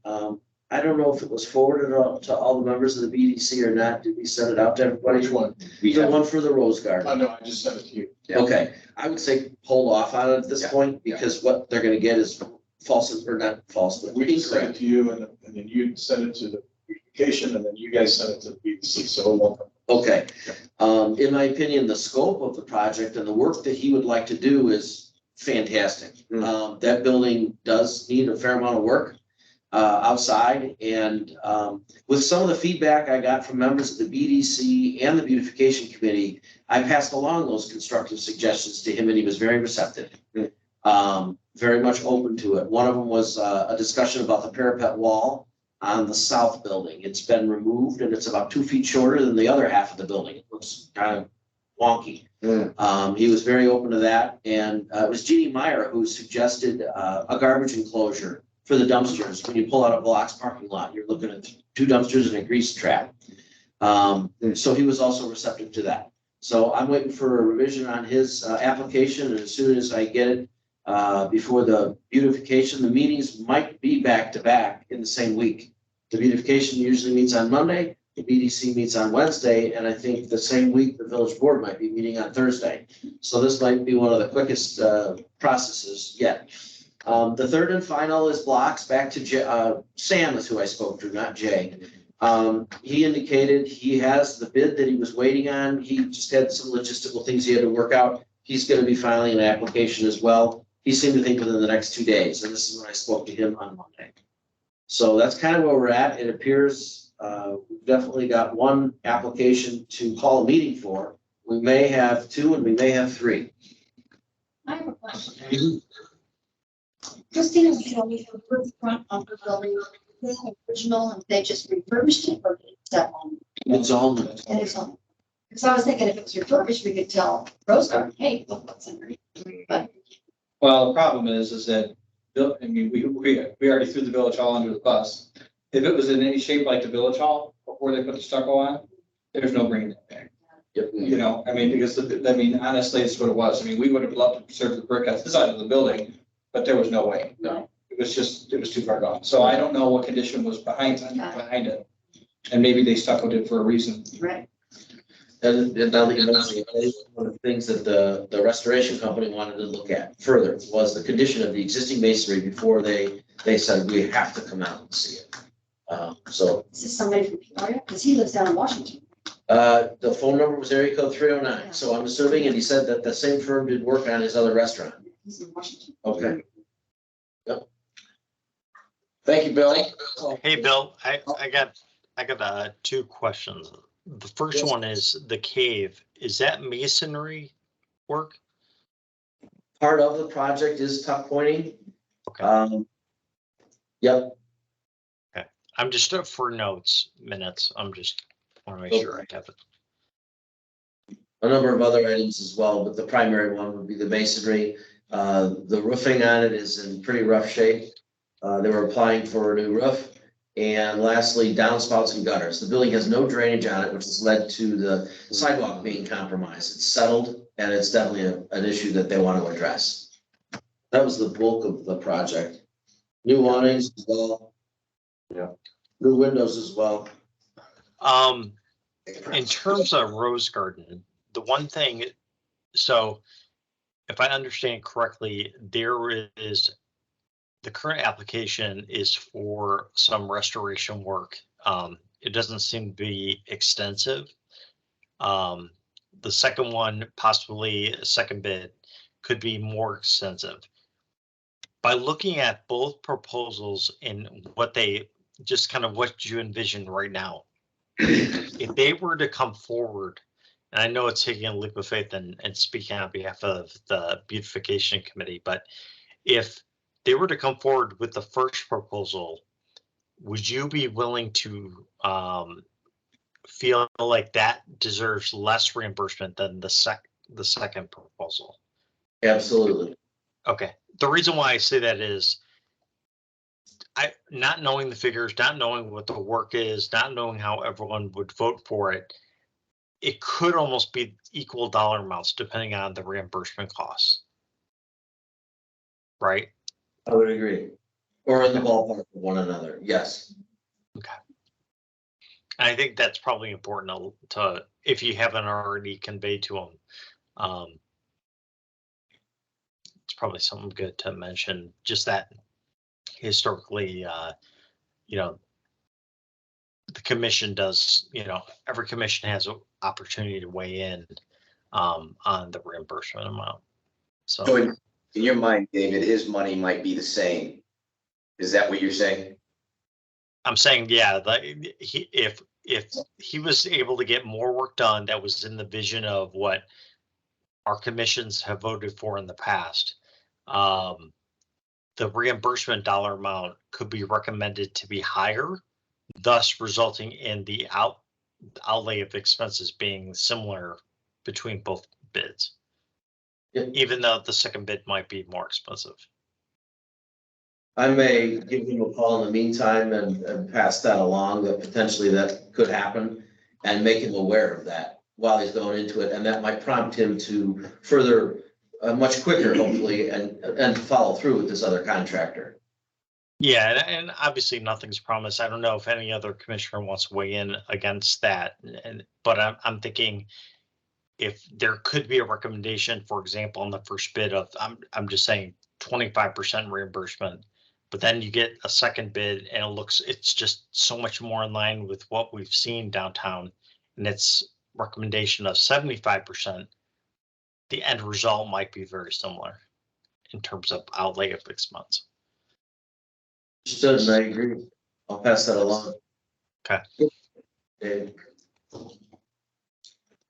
I don't know if it was forwarded to all the members of the BDC or not. Did we send it out to everybody? Which one? The one for the Rose Garden. No, I just sent it to you. Okay, I would say hold off on it at this point because what they're gonna get is false or not false, but We sent it incorrect. to you and then you sent it to the beautification and then you guys sent it to the BDC, so welcome. Okay, in my opinion, the scope of the project and the work that he would like to do is fantastic. That building does need a fair amount of work outside, and with some of the feedback I got from members of the BDC and the beautification committee, I passed along those constructive suggestions to him, and he was very receptive. Very much open to it. One of them was a discussion about the parapet wall on the south building. It's been removed and it's about 2 feet shorter than the other half of the building. It looks kind of wonky. He was very open to that. And it was Jeannie Meyer who suggested a garbage enclosure for the dumpsters. When you pull out a Block's parking lot, you're looking at 2 dumpsters and a grease trap. So he was also receptive to that. So I'm waiting for a revision on his application, and as soon as I get it before the beautification, the meetings might be back to back in the same week. The beautification usually meets on Monday, the BDC meets on Wednesday, and I think the same week the village board might be meeting on Thursday. So this might be one of the quickest processes yet. The third and final is Blocks. Back to Sam is who I spoke to, not Jay. He indicated he has the bid that he was waiting on. He just had some logistical things he had to work out. He's going to be filing an application as well. He seemed to think within the next 2 days, and this is when I spoke to him on Monday. So that's kind of where we're at. It appears we've definitely got 1 application to call a meeting for. We may have 2 and we may have 3. I have a question. Christina, you know, we have the front of the building, the original, and they just refurbished it or did that on? It's all new. And it's on. Because I was thinking if it was refurbished, we could tell Rose Garden, hey, look what's in there. But Well, the problem is that, I mean, we already threw the village hall under the bus. If it was in any shape like the village hall before they put the stucco on, there's no bringing it back. Yep. You know, I mean, because honestly, it's what it was. I mean, we would have loved to preserve the brick at the side of the building, but there was no way. No. It was too far gone. So I don't know what condition was behind it. And maybe they stuccoed it for a reason. right. And now that you mention it, one of the things that the restoration company wanted to look at further was the condition of the existing masonry before they said, we have to come out and see it. So, Is this somebody from Peoria? Because he lives down in Washington. the phone number was area code 309. So I'm assuming, and he said that the same firm did work on his other restaurant. He's in Washington. Okay. Thank you, Bill. Hey, Bill, I got two questions. The first one is the cave. Is that masonry work? Part of the project is tuck pointing. Okay. Yep. I'm just for minutes. I'm just want to make sure I have it. A number of other items as well, but the primary one would be the masonry. The roofing on it is in pretty rough shape. They were applying for a new roof. And lastly, downspouts and gutters. The building has no drainage on it, which has led to the sidewalk being compromised. It's settled, and it's definitely an issue that they want to address. That was the bulk of the project. New awnings as well. Yeah. New windows as well. In terms of Rose Garden, the one thing, so if I understand correctly, there is the current application is for some restoration work. It doesn't seem to be extensive. The second one, possibly a second bid, could be more extensive. By looking at both proposals and what they just kind of what you envision right now, if they were to come forward, and I know it's taking a leap of faith and speaking on behalf of the beautification committee, but if they were to come forward with the first proposal, would you be willing to feel like that deserves less reimbursement than the second proposal? Absolutely. Okay. The reason why I say that is not knowing the figures, not knowing what the work is, not knowing how everyone would vote for it, it could almost be equal dollar amounts depending on the reimbursement costs. Right? I would agree. Or in the ballpark of one another. Yes. Okay. I think that's probably important to if you haven't already conveyed to them. It's probably something good to mention. Just that historically, the commission does. Every commission has an opportunity to weigh in on the reimbursement amount. So in your mind, David, his money might be the same. Is that what you're saying? I'm saying, yeah, if he was able to get more work done that was in the vision of what our commissions have voted for in the past, the reimbursement dollar amount could be recommended to be higher, thus resulting in the outlay of expenses being similar between both bids. Yep. Even though the second bid might be more expensive. I may give him a call in the meantime and pass that along, that potentially that could happen, and make him aware of that while he's going into it. And that might prompt him to further, much quicker, hopefully, and follow through with this other contractor. Yeah, and obviously nothing's promised. I don't know if any other commissioner wants to weigh in against that, but I'm thinking if there could be a recommendation, for example, on the first bid of, I'm just saying 25% reimbursement, but then you get a second bid and it's just so much more in line with what we've seen downtown, and it's recommendation of 75%, the end result might be very similar in terms of outlay of expense. Understood, and I agree. I'll pass that along. Okay. Dave.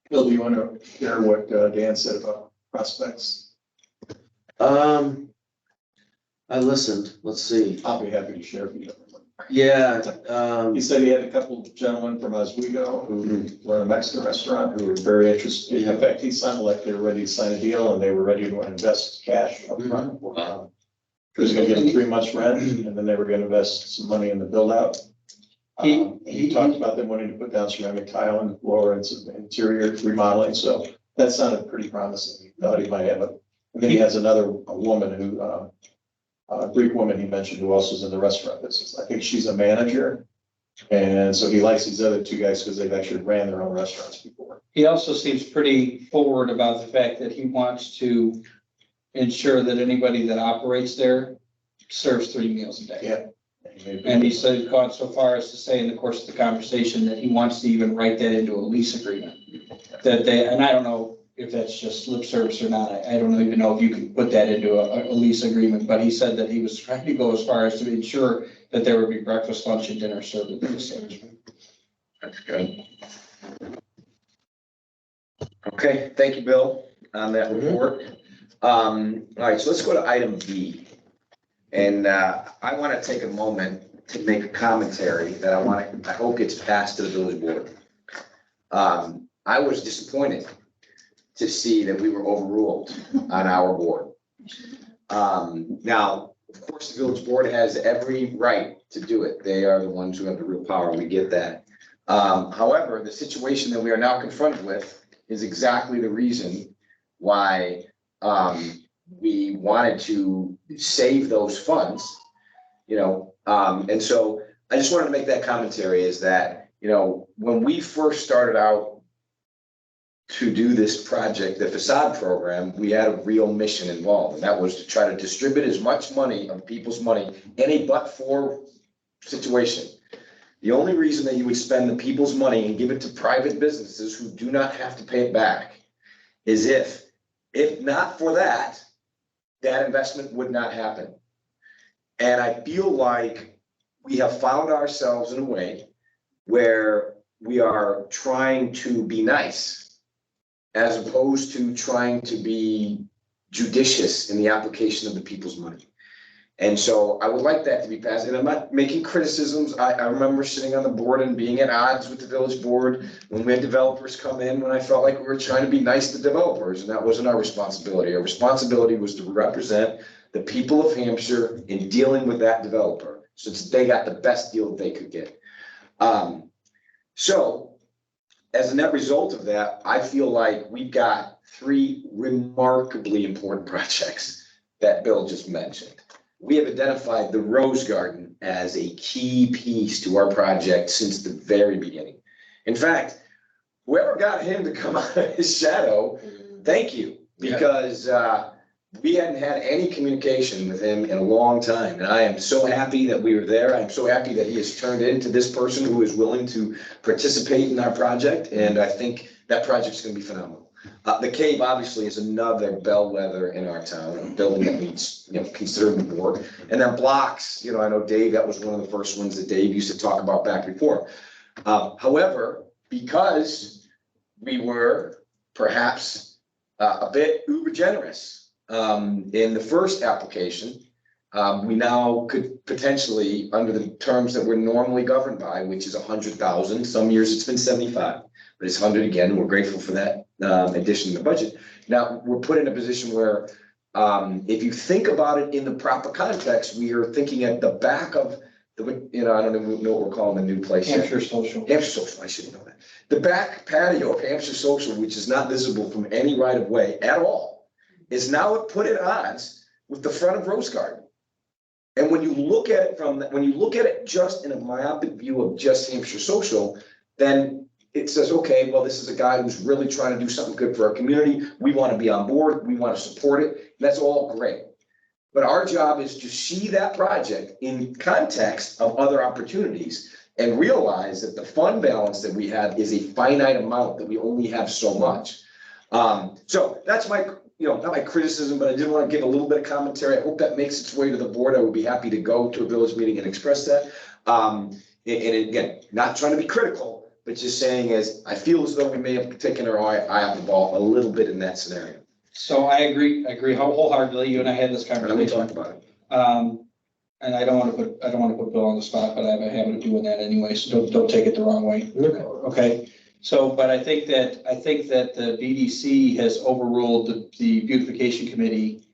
Bill, do you want to share what Dan said about prospects? I listened. Let's see. I'll be happy to share if you don't remember. Yeah. He said he had a couple of gentlemen from Oswego who run a Mexican restaurant who were very interested. In fact, he sounded like they were ready to sign a deal and they were ready to invest cash up front. He was going to give them 3 months rent and then they were going to invest some money in the build out. He talked about them wanting to put down ceramic tile and floor and some interior remodeling. So that sounded pretty promising. He thought he might have it. And then he has a woman who, a Greek woman he mentioned who also is in the restaurant business. I think she's a manager. And so he likes these other 2 guys because they've actually ran their own restaurants before. He also seems pretty forward about the fact that he wants to ensure that anybody that operates there serves 3 meals a day. Yeah. And he said, gone so far as to say in the course of the conversation that he wants to even write that into a lease agreement. That they, and I don't know if that's just lip service or not. I don't even know if you can put that into a lease agreement, but he said that he was trying to go as far as to ensure that there would be breakfast, lunch, and dinner served at the establishment. That's good. Okay, thank you, Bill, on that report. All right, so let's go to item B. And I want to take a moment to make a commentary that I hope gets passed to the village board. I was disappointed to see that we were overruled on our board. Now, of course, the village board has every right to do it. They are the ones who have the real power. We get that. However, the situation that we are now confronted with is exactly the reason why we wanted to save those funds, and so I just wanted to make that commentary is that, when we first started out to do this project, the facade program, we had a real mission involved, and that was to try to distribute as much money of people's money in a but-for situation. The only reason that you would spend the people's money and give it to private businesses who do not have to pay it back is if not for that, that investment would not happen. And I feel like we have found ourselves in a way where we are trying to be nice as opposed to trying to be judicious in the application of the people's money. And so I would like that to be passed. And I'm not making criticisms. I remember sitting on the board and being at odds with the village board when we had developers come in, when I felt like we were trying to be nice to developers, and that wasn't our responsibility. Our responsibility was to represent the people of Hampshire in dealing with that developer, since they got the best deal that they could get. So as a net result of that, I feel like we've got 3 remarkably important projects that Bill just mentioned. We have identified the Rose Garden as a key piece to our project since the very beginning. In fact, whoever got him to come out of his shadow, thank you, because we hadn't had any communication with him in a long time. And I am so happy that we were there. I'm so happy that he has turned into this person who is willing to participate in our project. And I think that project's going to be phenomenal. The cave obviously is another bellwether in our town, a building that needs, considerable work. And then blocks, I know Dave, that was one of the first ones that Dave used to talk about back before. However, because we were perhaps a bit uber generous in the first application, we now could potentially, under the terms that we're normally governed by, which is 100,000, some years it's been 75, but it's 100 again. We're grateful for that addition to the budget. Now we're put in a position where if you think about it in the proper context, we are thinking at the back of the, I don't even know what we're calling the new place. Hampshire Social. Hampshire Social, I should know that. The back patio of Hampshire Social, which is not visible from any right of way at all, is now put at odds with the front of Rose Garden. And when you look at it when you look at it just in a myopic view of just Hampshire Social, then it says, okay, well, this is a guy who's really trying to do something good for our community. We want to be on board. We want to support it. And that's all great. But our job is to see that project in context of other opportunities and realize that the fund balance that we have is a finite amount, that we only have so much. So that's my, not my criticism, but I did want to give a little bit of commentary. I hope that makes its way to the board. I would be happy to go to a village meeting and express that. And again, not trying to be critical, but just saying is, I feel as though we may have taken our eye off the ball a little bit in that scenario. So I agree wholeheartedly. You and I had this Let me conversation. talk about it. And I don't want to put Bill on the spot, but I have a habit of doing that anyway, so don't take it the wrong way. Okay. So, but I think that the BDC has overruled the beautification committee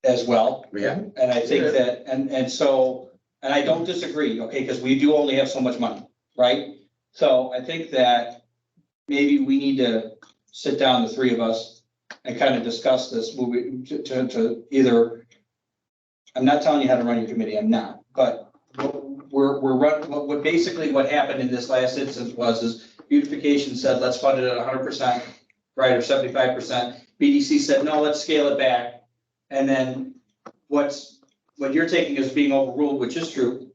as well. Yeah. And I think that, and I don't disagree, okay, because we do only have so much money, right? So I think that maybe we need to sit down, the 3 of us, and kind of discuss this movie to either, I'm not telling you how to run your committee, I'm not, but we're running, what basically what happened in this last instance is beautification said, let's fund it at 100%, right, or 75%. BDC said, no, let's scale it back. And then what you're taking as being overruled, which is true,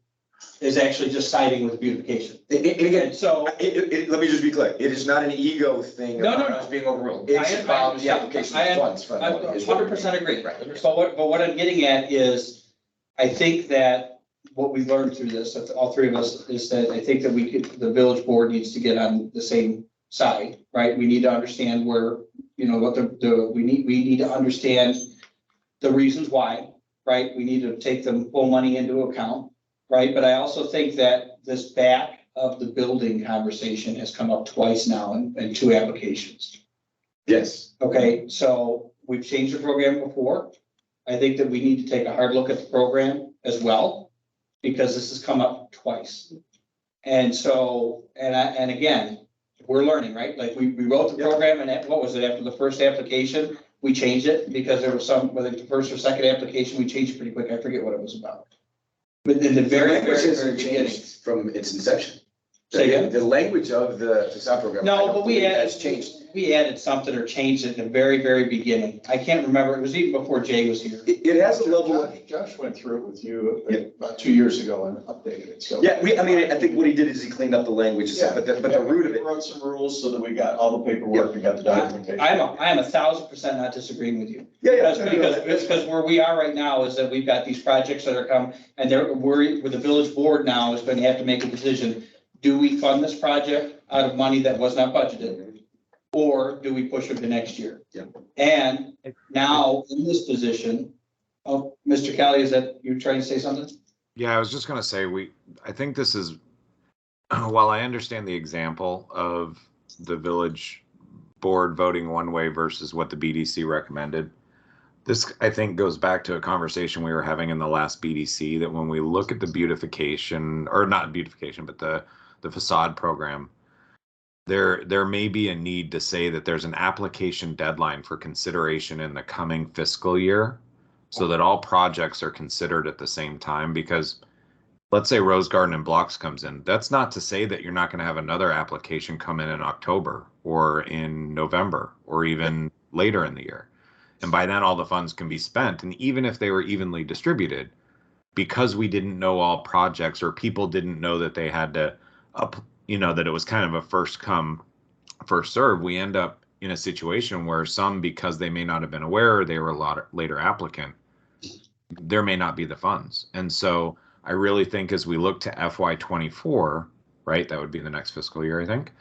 is actually just siding with beautification. And again, And so, let me just be clear. It is not an ego thing No, about no, no. us being overruled. I It's am- about the yeah, application I of am- funds. for I money, is what we're 100% agree. Right. But what I'm getting at is, I think that what we've learned through this, that all three of us, is that I think that the village board needs to get on the same side, right? We need to understand where, what we need to understand the reasons why, right? We need to take the full money into account, right? But I also think that this back of the building conversation has come up twice now in two applications. Yes. Okay, so we've changed the program before. I think that we need to take a hard look at the program as well, because this has come up twice. And so, and again, we're learning, right? Like we wrote the program and what was it, after the first application, we changed it because there was whether the first or second application, we changed it pretty quick. I forget what it was about. But in the very, language very, hasn't very beginning. changed from its inception. Say again? The language of the facade program. I No, don't but we believe added, has changed. we added something or changed it in the very, very beginning. I can't remember. It was even before Jay was here. It has a level. Josh went through it with you Yeah. about 2 years ago and updated it, so. Yeah, I think what he did is he cleaned up the language, but the root of We it. wrote some rules so that we got all the paperwork and got the documentation. I am 1,000% not disagreeing with you. Yeah, Because where we are right now is that we've got these projects that are come, and where the village board now is going to have to make a decision. Do we fund this project out of money that was not budgeted? Or do we push it to next year? Yeah. And now in this position, oh, Mr. Kelly, is that you trying to say something? Yeah, I was just going to say, I think this is, while I understand the example of the village board voting one way versus what the BDC recommended, this, I think, goes back to a conversation we were having in the last BDC, that when we look at the beautification, or not beautification, but the facade program, there may be a need to say that there's an application deadline for consideration in the coming fiscal year, so that all projects are considered at the same time. Because let's say Rose Garden and Blocks comes in, that's not to say that you're not going to have another application come in October or in November or even later in the year. And by then all the funds can be spent. And even if they were evenly distributed, because we didn't know all projects, or people didn't know that they had to that it was kind of a first come, first serve, we end up in a situation where some, because they may not have been aware, they were a lot later applicant, there may not be the funds. And so I really think as we look to FY24, right, that would be the next fiscal year, I think,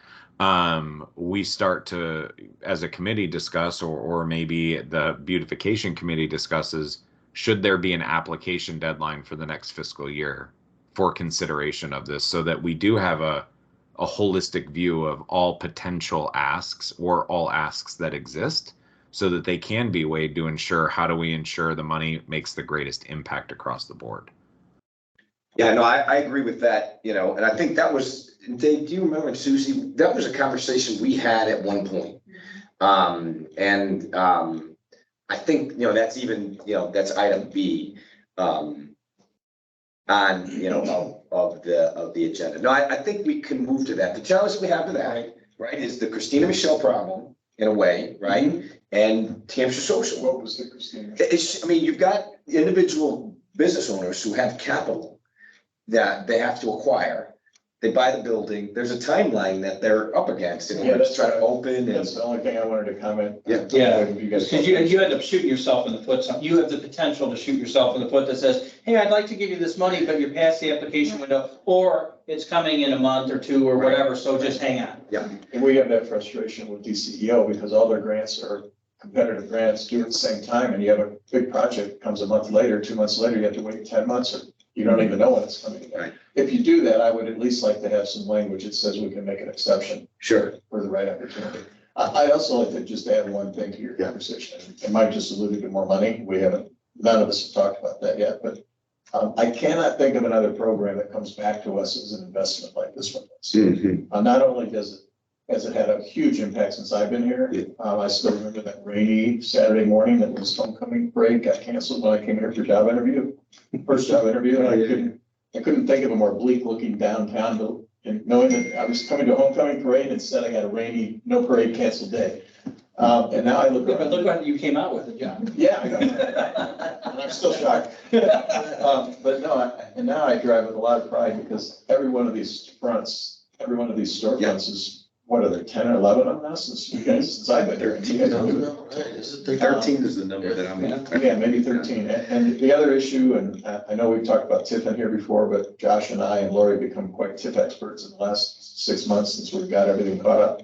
we start to, as a committee, discuss, or maybe the beautification committee discusses, should there be an application deadline for the next fiscal year for consideration of this, so that we do have a holistic view of all potential asks, or all asks that exist, so that they can be weighed to ensure, how do we ensure the money makes the greatest impact across the board? Yeah, no, I agree with that, and I think that was, Dave, do you remember, Susie, that was a conversation we had at one point. I think, that's even, that's item B, on, of the agenda. No, I think we can move to that. The challenge that we have to that, right, is the Christina Michelle problem, in a way, right? And Hampshire Social. What was the Christina? You've got individual business owners who have capital that they have to acquire. They buy the building. There's a timeline that they're up against in order to try to open. That's the only thing I wanted to comment. Yeah. Yeah. You guys. Because you end up shooting yourself in the foot. You have the potential to shoot yourself in the foot that says, hey, I'd like to give you this money, but you're past the application window, or it's coming in a month or two or whatever, so just hang on. Yeah. And we have that frustration with DCEO because all their grants are competitive grants due at the same time, and you have a big project comes a month later, 2 months later, you have to wait 10 months, or you don't even know when it's coming. Right. If you do that, I would at least like to have some language that says we can make an exception Sure. for the right opportunity. I also like to just add one thing to your conversation. And Mike just alluded to more money. None of us have talked about that yet, but I cannot think of another program that comes back to us as an investment like this one does. Mm-hmm. Not only has it had a huge impact since I've been here. I still remember that rainy Saturday morning that was homecoming break got canceled when I came here for job interview, first job interview. And I couldn't think of a more bleak looking downtown and knowing that I was coming to a homecoming parade and said I got a rainy, no parade canceled day. And now I look. Yeah, but look what you came out with it, John. Yeah, I know. And I'm still shocked. But no, and now I drive with a lot of pride because every one of these fronts, every one of these storefronts is, what are there, 10 or 11 on this? Since I've been there. 13 is the number that I'm. Yeah, maybe 13. And the other issue, and I know we've talked about TIF in here before, but Josh and I and Lori become quite TIF experts in the last 6 months since we've got everything caught up.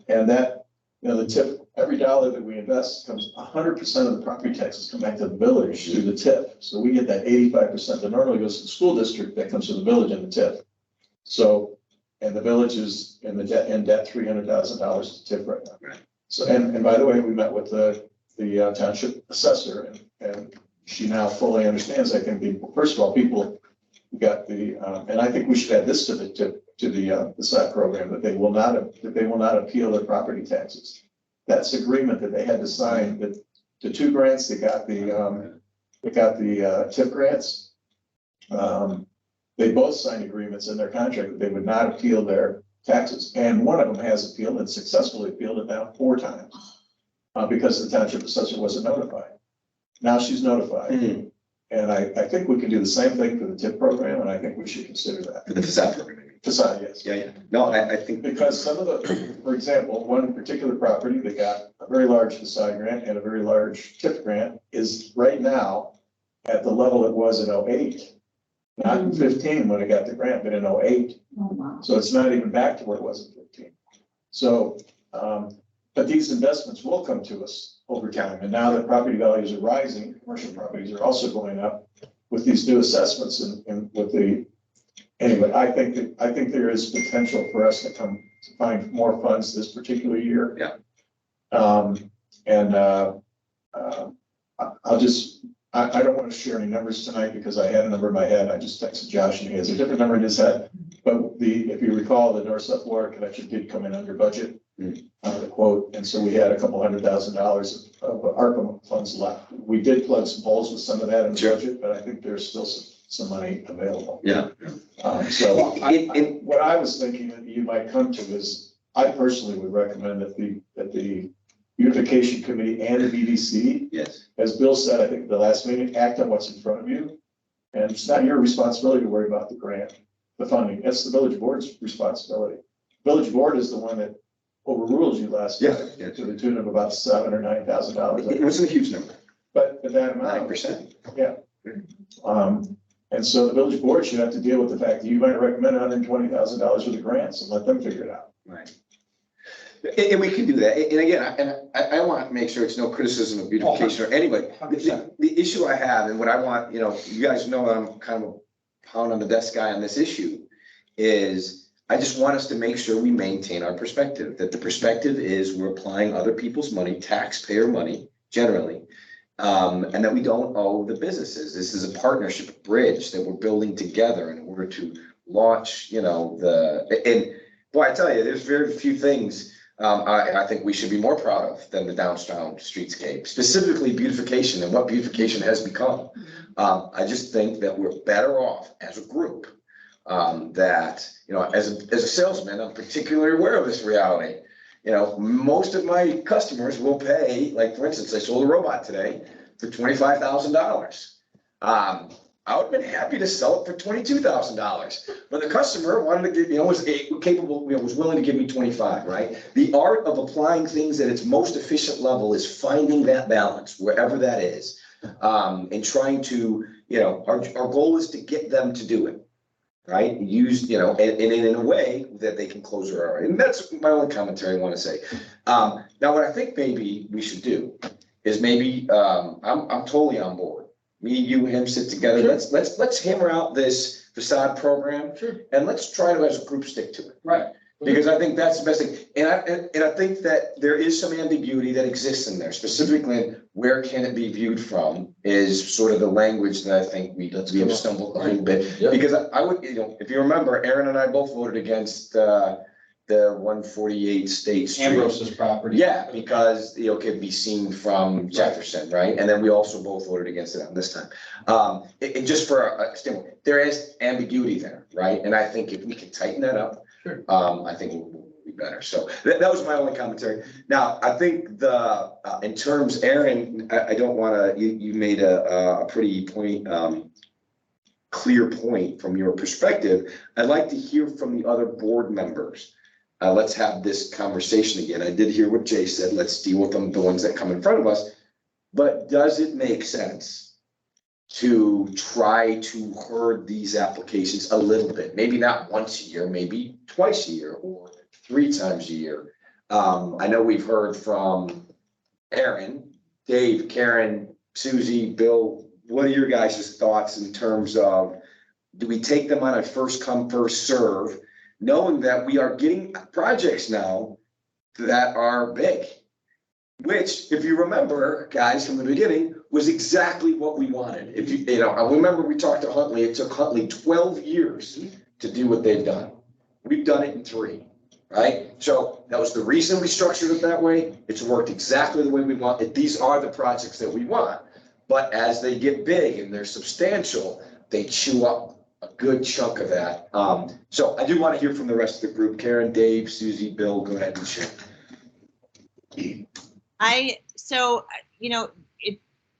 And that, you know, the TIF, every dollar that we invest comes, 100% of the property taxes come back to the village through the TIF. So we get that 85% that normally goes to the school district that comes to the village in the TIF. So, and the village is in debt $300,000 to TIF right now. Right. So, and by the way, we met with the township assessor and she now fully understands, I think, first of all, people got the, and I think we should add this to the TIF, to the SAP program, that they will not appeal their property taxes. That's agreement that they had to sign, that the 2 grants, they got the TIF grants. They both signed agreements in their contract that they would not appeal their taxes. And one of them has appealed and successfully appealed it now 4 times because the township assessor wasn't notified. Now she's notified. Mm-hmm. And I think we can do the same thing for the TIP program, and I think we should consider that. For the facade program. Facade, yes. Yeah. No, I think. Because some of the, for example, one particular property that got a very large facade grant and a very large TIP grant is right now at the level it was in 08. Not in 15 when it got the grant, but in 08. Oh, wow. So it's not even back to where it was in 15. So, but these investments will come to us over time. And now that property values are rising, commercial properties are also going up with these new assessments and with the, anyway, I think there is potential for us to find more funds this particular year. Yeah. I don't want to share any numbers tonight because I had a number in my head. I just texted Josh and he has a different number in his head. But if you recall, the North-South Florida connection did come in under budget, the quote. And so we had a couple $100,000 of ARPA funds left. We did plug some holes with some of that in the budget, but I think there's still some money available. Yeah. What I was thinking that you might come to is, I personally would recommend that the Beautification Committee and the BDC, Yes. as Bill said, I think at the last meeting, act on what's in front of you. And it's not your responsibility to worry about the grant, the funding. That's the village board's responsibility. Village board is the one that overruled you last year to the tune of about $7,000 or $9,000. It wasn't a huge number. But that amount. 9%. Yeah. And so the village board should have to deal with the fact that you might recommend $120,000 worth of grants and let them figure it out. Right. And we can do that. And again, I want to make sure it's no criticism of beautification or anybody. The issue I have and what I want, you guys know that I'm kind of a pound on the desk guy on this issue is I just want us to make sure we maintain our perspective, that the perspective is we're applying other people's money, taxpayer money generally, and that we don't owe the businesses. This is a partnership, a bridge that we're building together in order to launch, and boy, I tell you, there's very few things I think we should be more proud of than the downtown streetscape, specifically beautification and what beautification has become. I just think that we're better off as a group. That, as a salesman, I'm particularly aware of this reality. Most of my customers will pay, like for instance, I sold a robot today for $25,000. I would have been happy to sell it for $22,000, but the customer wanted to give, was capable, was willing to give me 25, right? The art of applying things at its most efficient level is finding that balance wherever that is, and trying to, our goal is to get them to do it, right? Use, and in a way that they can close their eye. And that's my only commentary I want to say. Now, what I think maybe we should do is maybe, I'm totally on board. Me, you, him sit together. Sure. Let's hammer out this facade program. Sure. And let's try to, as a group, stick to it. Right. Because I think that's the best thing. And I think that there is some ambiguity that exists in there, specifically in where can it be viewed from is sort of the language that I think we have stumbled a little bit. Yep. Because I would, if you remember, Aaron and I both voted against the 148 State Street. Ambrose's property. Yeah, because, it can be seen from Jefferson, right? And then we also both voted against it on this time. And just for a standpoint, there is ambiguity there, right? And I think if we can tighten that up, Sure. I think it will be better. So that was my only commentary. Now, I think in terms, Aaron, I don't want to, you made a pretty clear point from your perspective. I'd like to hear from the other board members. Let's have this conversation again. I did hear what Jay said. Let's deal with them, the ones that come in front of us. But does it make sense to try to herd these applications a little bit? Maybe not once a year, maybe twice a year or 3 times a year. I know we've heard from Aaron, Dave, Karen, Susie, Bill. What are your guys' thoughts in terms of, do we take them on a first come, first serve, knowing that we are getting projects now that are big, which, if you remember, guys, from the beginning, was exactly what we wanted. If I remember we talked to Huntley, it took Huntley 12 years to do what they've done. We've done it in 3, right? So that was the reason we structured it that way. It's worked exactly the way we want it. These are the projects that we want. But as they get big and they're substantial, they chew up a good chunk of that. So I do want to hear from the rest of the group. Karen, Dave, Susie, Bill, go ahead and share.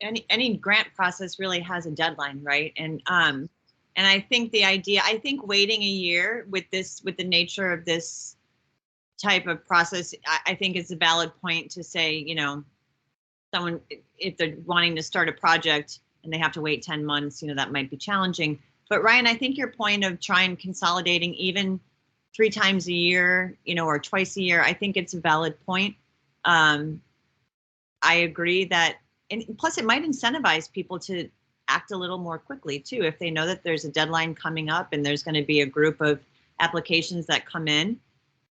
Any grant process really has a deadline, right? And I think waiting a year with the nature of this type of process, I think it's a valid point to say, someone, if they're wanting to start a project and they have to wait 10 months, that might be challenging. But Ryan, I think your point of trying consolidating even 3 times a year, or twice a year, I think it's a valid point. I agree that, and plus it might incentivize people to act a little more quickly too, if they know that there's a deadline coming up and there's going to be a group of applications that come in.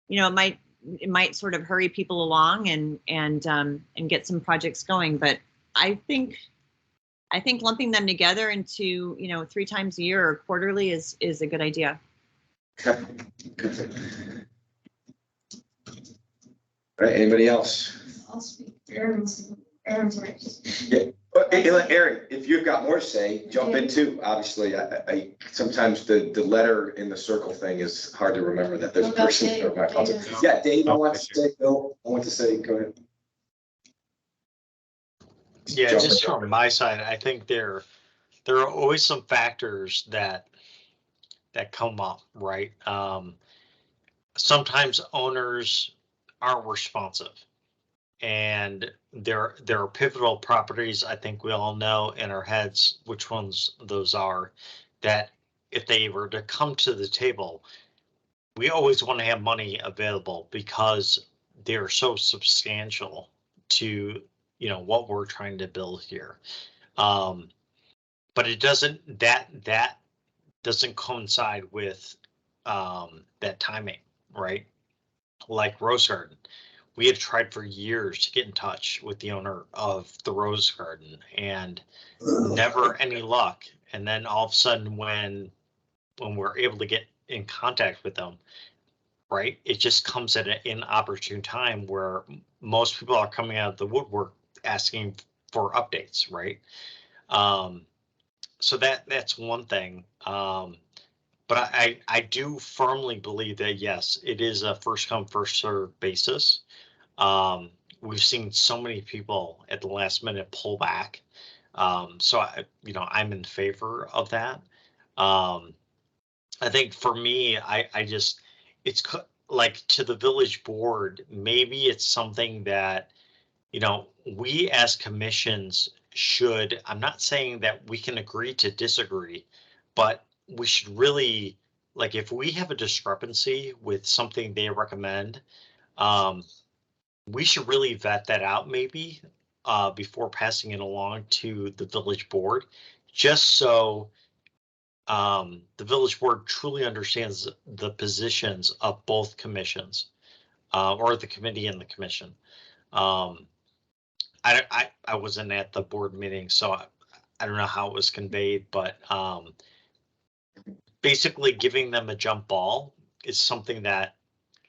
It might sort of hurry people along and get some projects going. But I think lumping them together into 3 times a year or quarterly is a good idea. Okay. All right, anybody else? I'll speak. Aaron's next. Yeah, Aaron, if you've got more to say, jump in too. Obviously, I sometimes the letter in the circle thing is hard to remember that there's a person. Yeah, Dave, I want to say, Bill, I want to say, go ahead. Yeah, just from my side, I think there are always some factors that come up, right? Sometimes owners aren't responsive, and there are pivotal properties. I think we all know in our heads which ones those are, that if they were to come to the table, we always want to have money available because they're so substantial to what we're trying to build here. But it doesn't, that doesn't coincide with that timing, right? Like Rose Garden, we have tried for years to get in touch with the owner of the Rose Garden and never any luck. And then all of a sudden when we're able to get in contact with them, right, it just comes at an inopportune time where most people are coming out of the woodwork asking for updates, right? So that's one thing. But I do firmly believe that, yes, it is a first come, first serve basis. We've seen so many people at the last minute pull back. So I'm in favor of that. I think for me, it's like, to the village board, maybe it's something that, we as commissions should, I'm not saying that we can agree to disagree, but we should really, like, if we have a discrepancy with something they recommend, we should really vet that out maybe before passing it along to the village board, just so the village board truly understands the positions of both commissions, or the committee and the commission. I wasn't at the board meeting, so I don't know how it was conveyed, but basically giving them a jump ball is something that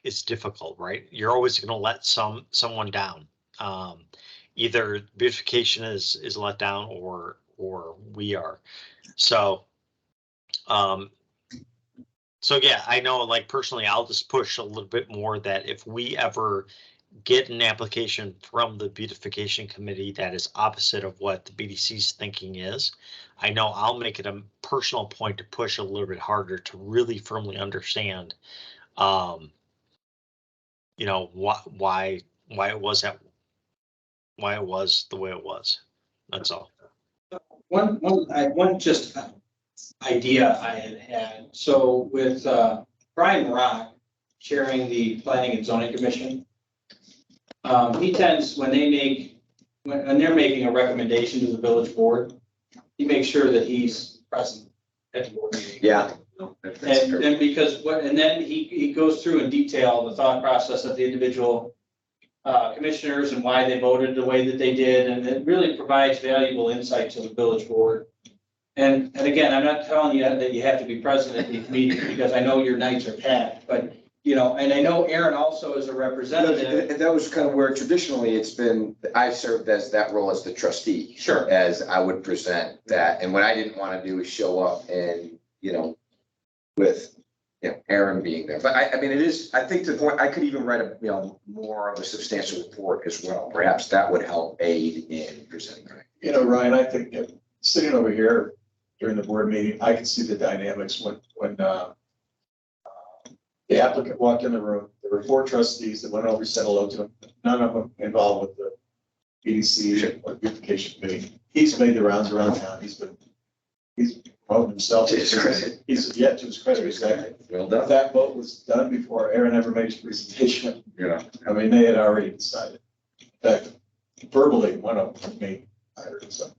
is difficult, right? You're always going to let someone down. Either beautification is let down or we are. So, so yeah, I know, like personally, I'll just push a little bit more that if we ever get an application from the beautification committee that is opposite of what the BDC's thinking is, I know I'll make it a personal point to push a little bit harder to really firmly understand, you know, why it was the way it was. That's all. One just idea I had. So with Brian Rock chairing the Planning and Zoning Commission, he tends, when they're making a recommendation to the village board, he makes sure that he's present at the board meeting. Yeah. And because and then he goes through in detail the thought process of the individual commissioners and why they voted the way that they did, and it really provides valuable insight to the village board. And again, I'm not telling you that you have to be present at these meetings, because I know your nights are packed, but you know, and I know Aaron also is a representative. And that was kind of where traditionally it's been, I served as that role as the trustee. Sure. As I would present that, and what I didn't want to do is show up and, you know, with, you know, Aaron being there. But I mean, it is, I think to the point, I could even write a, you know, more of a substantial report as well. Perhaps that would help aid in presenting. You know, Ryan, I think sitting over here during the board meeting, I can see the dynamics when the applicant walked in the room. There were 4 trustees that went over, said hello to him. None of them involved with the BDC or beautification committee. He's made the rounds around town. He's promoted himself. To his credit. To his credit, exactly. Well done. That vote was done before Aaron ever made his presentation. Yeah. I mean, they had already decided. In fact, verbally, one of them me, I heard so.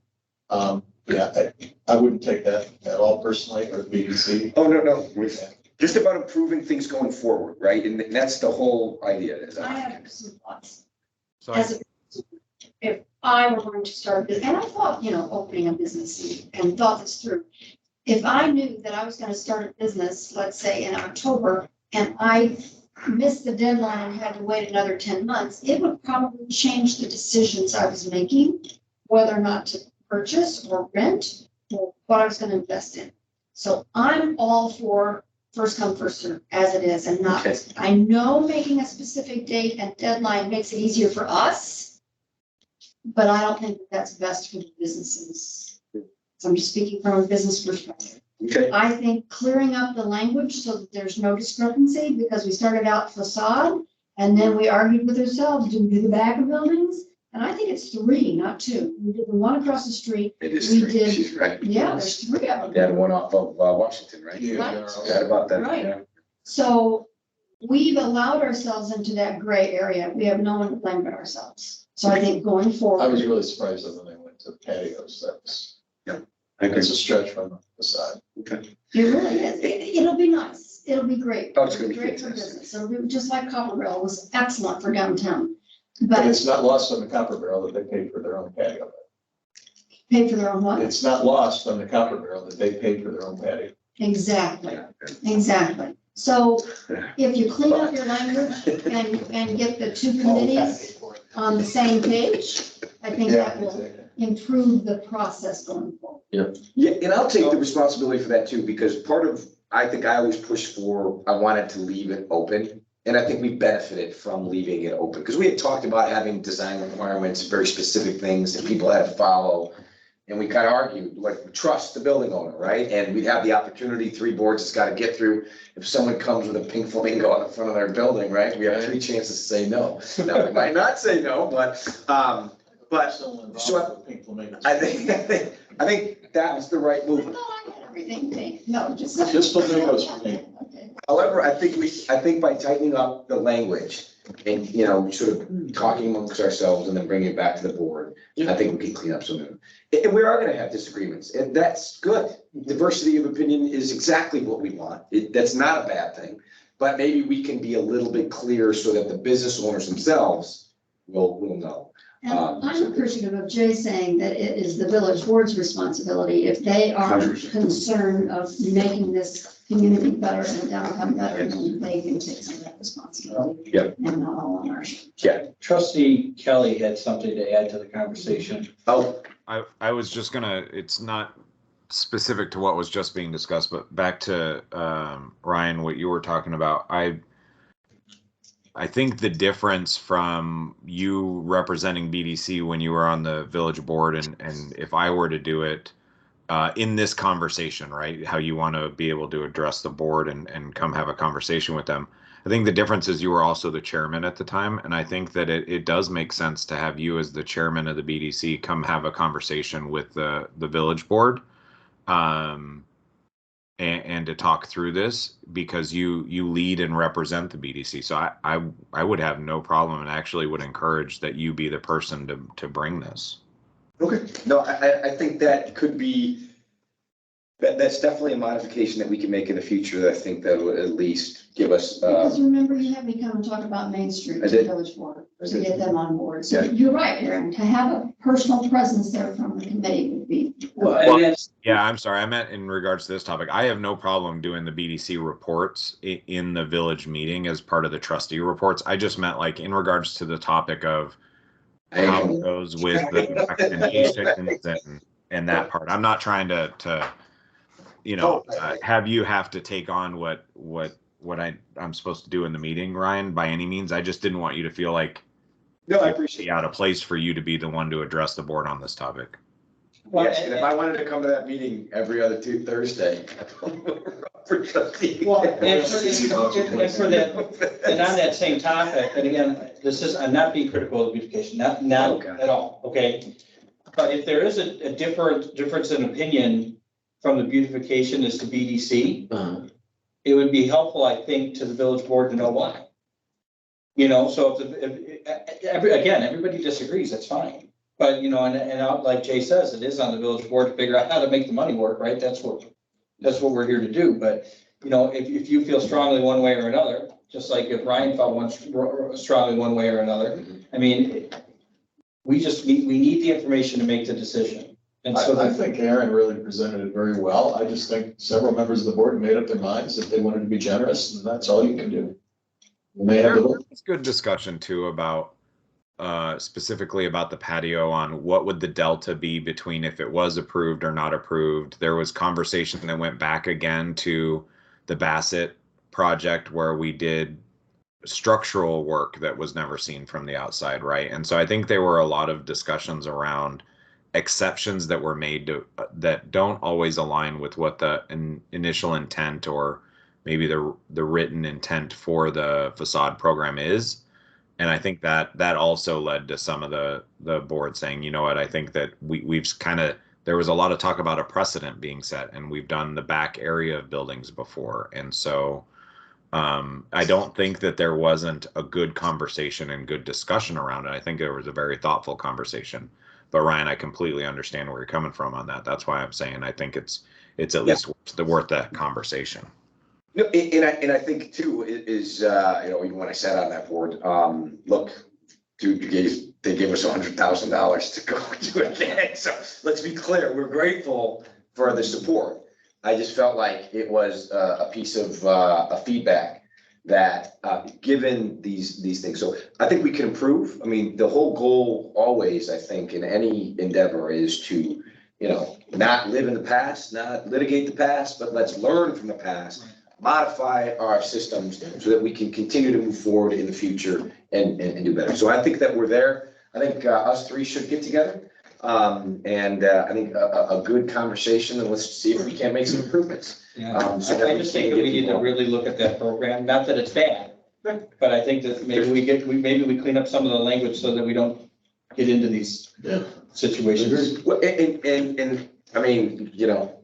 Yeah, I wouldn't take that at all personally, or the BDC. Oh, no. Just about improving things going forward, right? And that's the whole idea. I have some thoughts. So If I were going to start this, and I thought, you know, opening a business and thought this through. If I knew that I was going to start a business, let's say in October, and I missed the deadline and had to wait another 10 months, it would probably change the decisions I was making, whether or not to purchase or rent, or what I was going to invest in. So I'm all for first come, first serve, as it is, and not, Okay. I know making a specific date and deadline makes it easier for us, but I don't think that's best for the businesses. So I'm just speaking from a business perspective. Okay. I think clearing up the language so that there's no discrepancy, because we started out facade and then we argued with ourselves, do we do the back of buildings? And I think it's 3, not 2. We did the one across the street. It is We 3. did- She's right. Yeah, there's 3 of them. They had one off of Washington, right? Right. Forgot about that. Right. Yeah. So we've allowed ourselves into that gray area. We have no one to blame but ourselves. So I think going forward. I was really surprised when they went to patios. I agree. It's a stretch from the side. Okay. It really is. It'll be nice. It'll be great. Oh, it's gonna be Great for fantastic. business. It'll be just like Copper Barrel was excellent for downtown. But But it's not lost on the Copper Barrel that they paid for their own patio. pay for their own money. It's not lost on the Copper Barrel that they paid for their own patio. Exactly, exactly. So if you clean up your language and get the 2 committees on the same page, I think that will improve the process going forward. Yeah, and I'll take the responsibility for that too, because part of, I think I always pushed for, I wanted to leave it open. And I think we benefited from leaving it open, because we had talked about having design requirements, very specific things that people had to follow. And we kind of argued, like, trust the building owner, right? And we'd have the opportunity, 3 boards it's got to get through. If someone comes with a pink flamingo on the front of their building, right, we have 3 chances to say no. Now, we might not say no, but so I think that was the right move. No, I had everything pink. No, just. Just flamingos for me. Okay. However, I think by tightening up the language and, you know, sort of talking amongst ourselves and then bringing it back to the board, I think we can clean up some of them. And we are gonna have disagreements, and that's good. Diversity of opinion is exactly what we want. That's not a bad thing. But maybe we can be a little bit clearer so that the business owners themselves will know. And I'm appreciative of Jay saying that it is the village board's responsibility if they are 100%. concerned of making this community better and downtown better, then they can take some of that responsibility. Yep. And not all on our shoulders. Yeah. Trustee Kelly had something to add to the conversation. Oh, I was just gonna, it's not specific to what was just being discussed, but back to Ryan, what you were talking about. I think the difference from you representing BDC when you were on the village board and if I were to do it in this conversation, right, how you want to be able to address the board and come have a conversation with them. I think the difference is you were also the chairman at the time. And I think that it does make sense to have you as the chairman of the BDC come have a conversation with the village board and to talk through this because you lead and represent the BDC. So I would have no problem and actually would encourage that you be the person to bring this. okay. No, I think that could be, that's definitely a modification that we can make in the future. That I think that would at least give us. Because remember, you had me come and talk about Main Street I to did. Village Board, I to did. get them on board. So Yeah. you're right, Aaron, to have a personal presence there from the committee would be. Well, and that's, Yeah, I'm sorry. I meant in regards to this topic. I have no problem doing the BDC reports in the village meeting as part of the trustee reports. I just meant like in regards to the topic of how it goes with the recommendations and that part. I'm not trying to have you have to take on what I'm supposed to do in the meeting, Ryan, by any means. I just didn't want you to feel like No, I it'd appreciate be out of place for you to be the one to address the board on this topic. well, Yes, and if I wanted to come to that meeting every other Thursday. For trustee. Well, and for that, and on that same topic, and again, I'm not being critical of beautification, not Okay. at all, okay? But if there is a difference in opinion from the beautification as to BDC, it would be helpful, I think, to the village board to know why. You know, so if everybody disagrees, that's fine. But, and like Jay says, it is on the village board to figure out how to make the money work, right? That's what we're here to do. But, if you feel strongly one way or another, just like if Ryan felt strongly one way or another, I mean, we need the information to make the decision. And so I think Aaron really presented it very well. I just think several members of the board made up their minds that they wanted to be generous, and that's all you can do. You may have to. It's good discussion too about specifically about the patio on what would the delta be between if it was approved or not approved. There was conversation that went back again to the Bassett project where we did structural work that was never seen from the outside, right? And so I think there were a lot of discussions around exceptions that were made to that don't always align with what the initial intent or maybe the written intent for the facade program is. And I think that also led to some of the board saying, you know what, I think that we've kind of, there was a lot of talk about a precedent being set, and we've done the back area of buildings before. And so I don't think that there wasn't a good conversation and good discussion around it. I think there was a very thoughtful conversation. But Ryan, I completely understand where you're coming from on that. That's why I'm saying I think it's at least worth that conversation. No, and I think too is even when I sat on that board, look, dude, they gave us $100,000 to go do it again. So let's be clear, we're grateful for the support. I just felt like it was a piece of a feedback that given these things. So I think we can improve. I mean, the whole goal always, I think, in any endeavor is to, not live in the past, not litigate the past, but let's learn from the past. Modify our systems so that we can continue to move forward in the future and do better. So I think that we're there. I think us three should get together. And I think a good conversation, and let's see if we can make some improvements. Yeah, So I just think that we need to really look at that program, not that it's bad, but I think that maybe we clean up some of the language so that we don't get into these situations. Well, and I mean,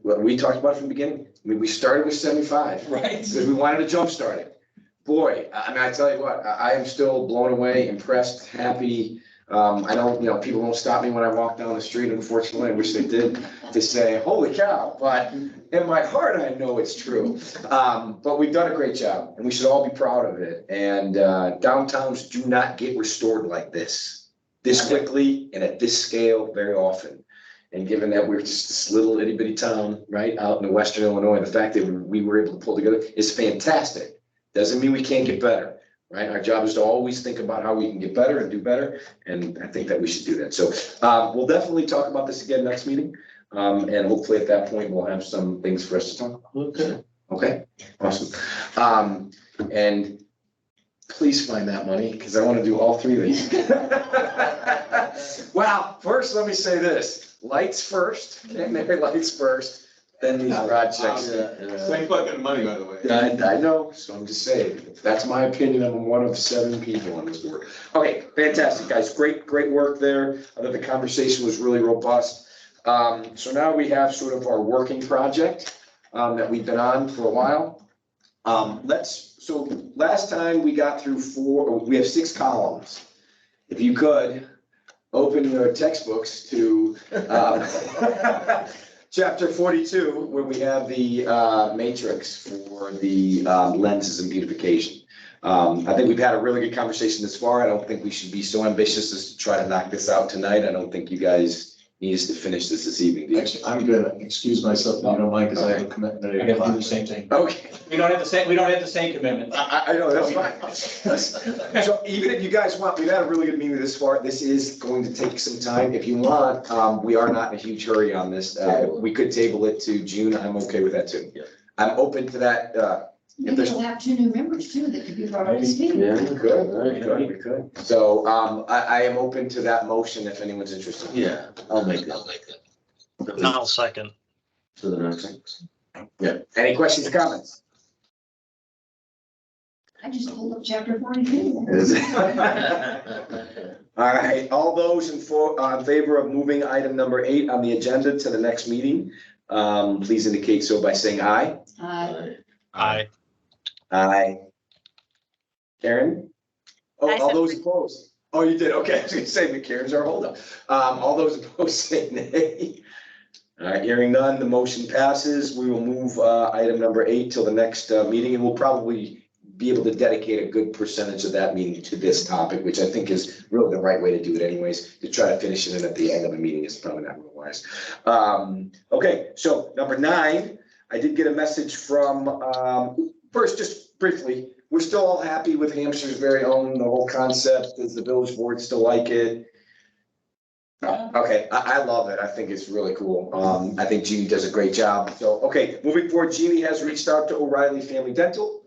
we talked about it from the beginning. I mean, we started with 75. Right. Because we wanted to jumpstart it. Boy, I mean, I tell you what, I am still blown away, impressed, happy. I don't, people don't stop me when I walk down the street, unfortunately. I wish they did, to say, holy cow. But in my heart, I know it's true. But we've done a great job, and we should all be proud of it. And downtowns do not get restored like this quickly and at this scale very often. And given that we're just this little itty bitty town, right, out in western Illinois, the fact that we were able to pull together is fantastic. Doesn't mean we can't get better, right? Our job is to always think about how we can get better and do better. And I think that we should do that. So we'll definitely talk about this again next meeting. And hopefully at that point, we'll have some things for us to talk about. Okay. Okay, awesome. And please find that money, because I want to do all three of these. Well, first, let me say this, lights first, Mary lights first, then these projects. Same fucking money, by the way. I know, so I'm just saying, that's my opinion, I'm one of 7 people on this board. Okay, fantastic, guys, great work there. I thought the conversation was really robust. So now we have sort of our working project that we've been on for a while. So last time we got through we have 6 columns. If you could, open your textbooks to chapter 42, where we have the matrix for the lenses and beautification. I think we've had a really good conversation this far. I don't think we should be so ambitious as to try to knock this out tonight. I don't think you guys need us to finish this evening. Do you? Actually, I'm gonna excuse myself, if you don't mind, because I have a commitment at I 8 gotta do o'clock. the same thing. Okay. We don't have the same commitment. I know, that's fine. So even if you guys want, we've had a really good meeting this far. This is going to take some time. If you want, we are not in a huge hurry on this. We could table it to June. I'm okay with that too. Yeah. I'm open to that. Maybe we'll have 2 new members too that could be brought up to speed. We could. So I am open to that motion if anyone's interested. Yeah, I'll make that. I'll second. To the next. Yeah. Any questions or comments? I just pulled up chapter 42. All right, all those in favor of moving item number 8 on the agenda to the next meeting, please indicate so by saying aye. Aye. Aye. Karen? Oh, I all said those opposed? Oh, you did, okay, I was gonna say, Karen's our holdup. All those opposed say nay. All right, hearing none, the motion passes. We will move item number 8 till the next meeting, and we'll probably be able to dedicate a good percentage of that meeting to this topic, which I think is really the right way to do it anyways. To try to finish it in at the end of a meeting is probably not real wise. Okay, so number 9, I did get a message from, first, just briefly, we're still all happy with Hampshire's very own, the whole concept. Does the village board still like it? Okay, I love it. I think it's really cool. I think Jeannie does a great job. So, okay, moving forward, Jeannie has reached out to O'Reilly Family Dental.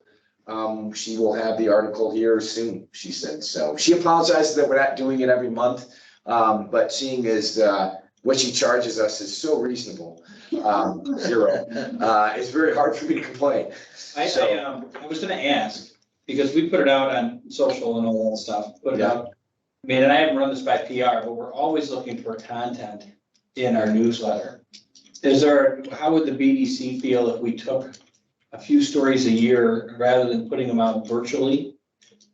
She will have the article here soon, she said. So she apologizes that we're not doing it every month. But seeing as what she charges us is so reasonable, $0. It's very hard for me to complain. I was gonna ask, because we put it out on social and all that stuff, put it out. I mean, and I haven't run this by PR, but we're always looking for content in our newsletter. How would the BDC feel if we took a few stories a year rather than putting them out virtually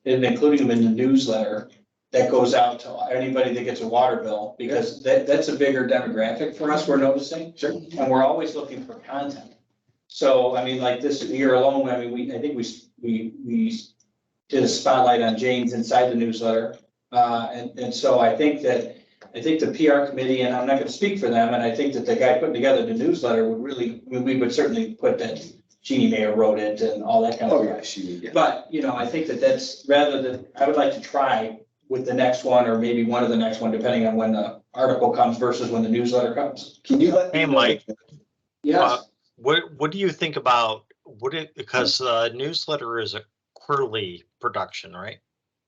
and including them in the newsletter that goes out to anybody that gets a water bill? Because that's a bigger demographic for us, we're noticing. Sure. And we're always looking for content. So, I mean, like this year alone, I mean, I think we did a spotlight on James inside the newsletter. And so I think the PR committee, and I'm not gonna speak for them, and I think that the guy putting together the newsletter would really, we would certainly put that Jeannie Mayer wrote it and all that kind of stuff. Yeah. But, you know, I think that's rather than, I would like to try with the next one, or maybe one of the next one, depending on when the article comes versus when the newsletter comes. Can you let? Hey, Mike. Yes. What do you think about, because the newsletter is a quarterly production, right?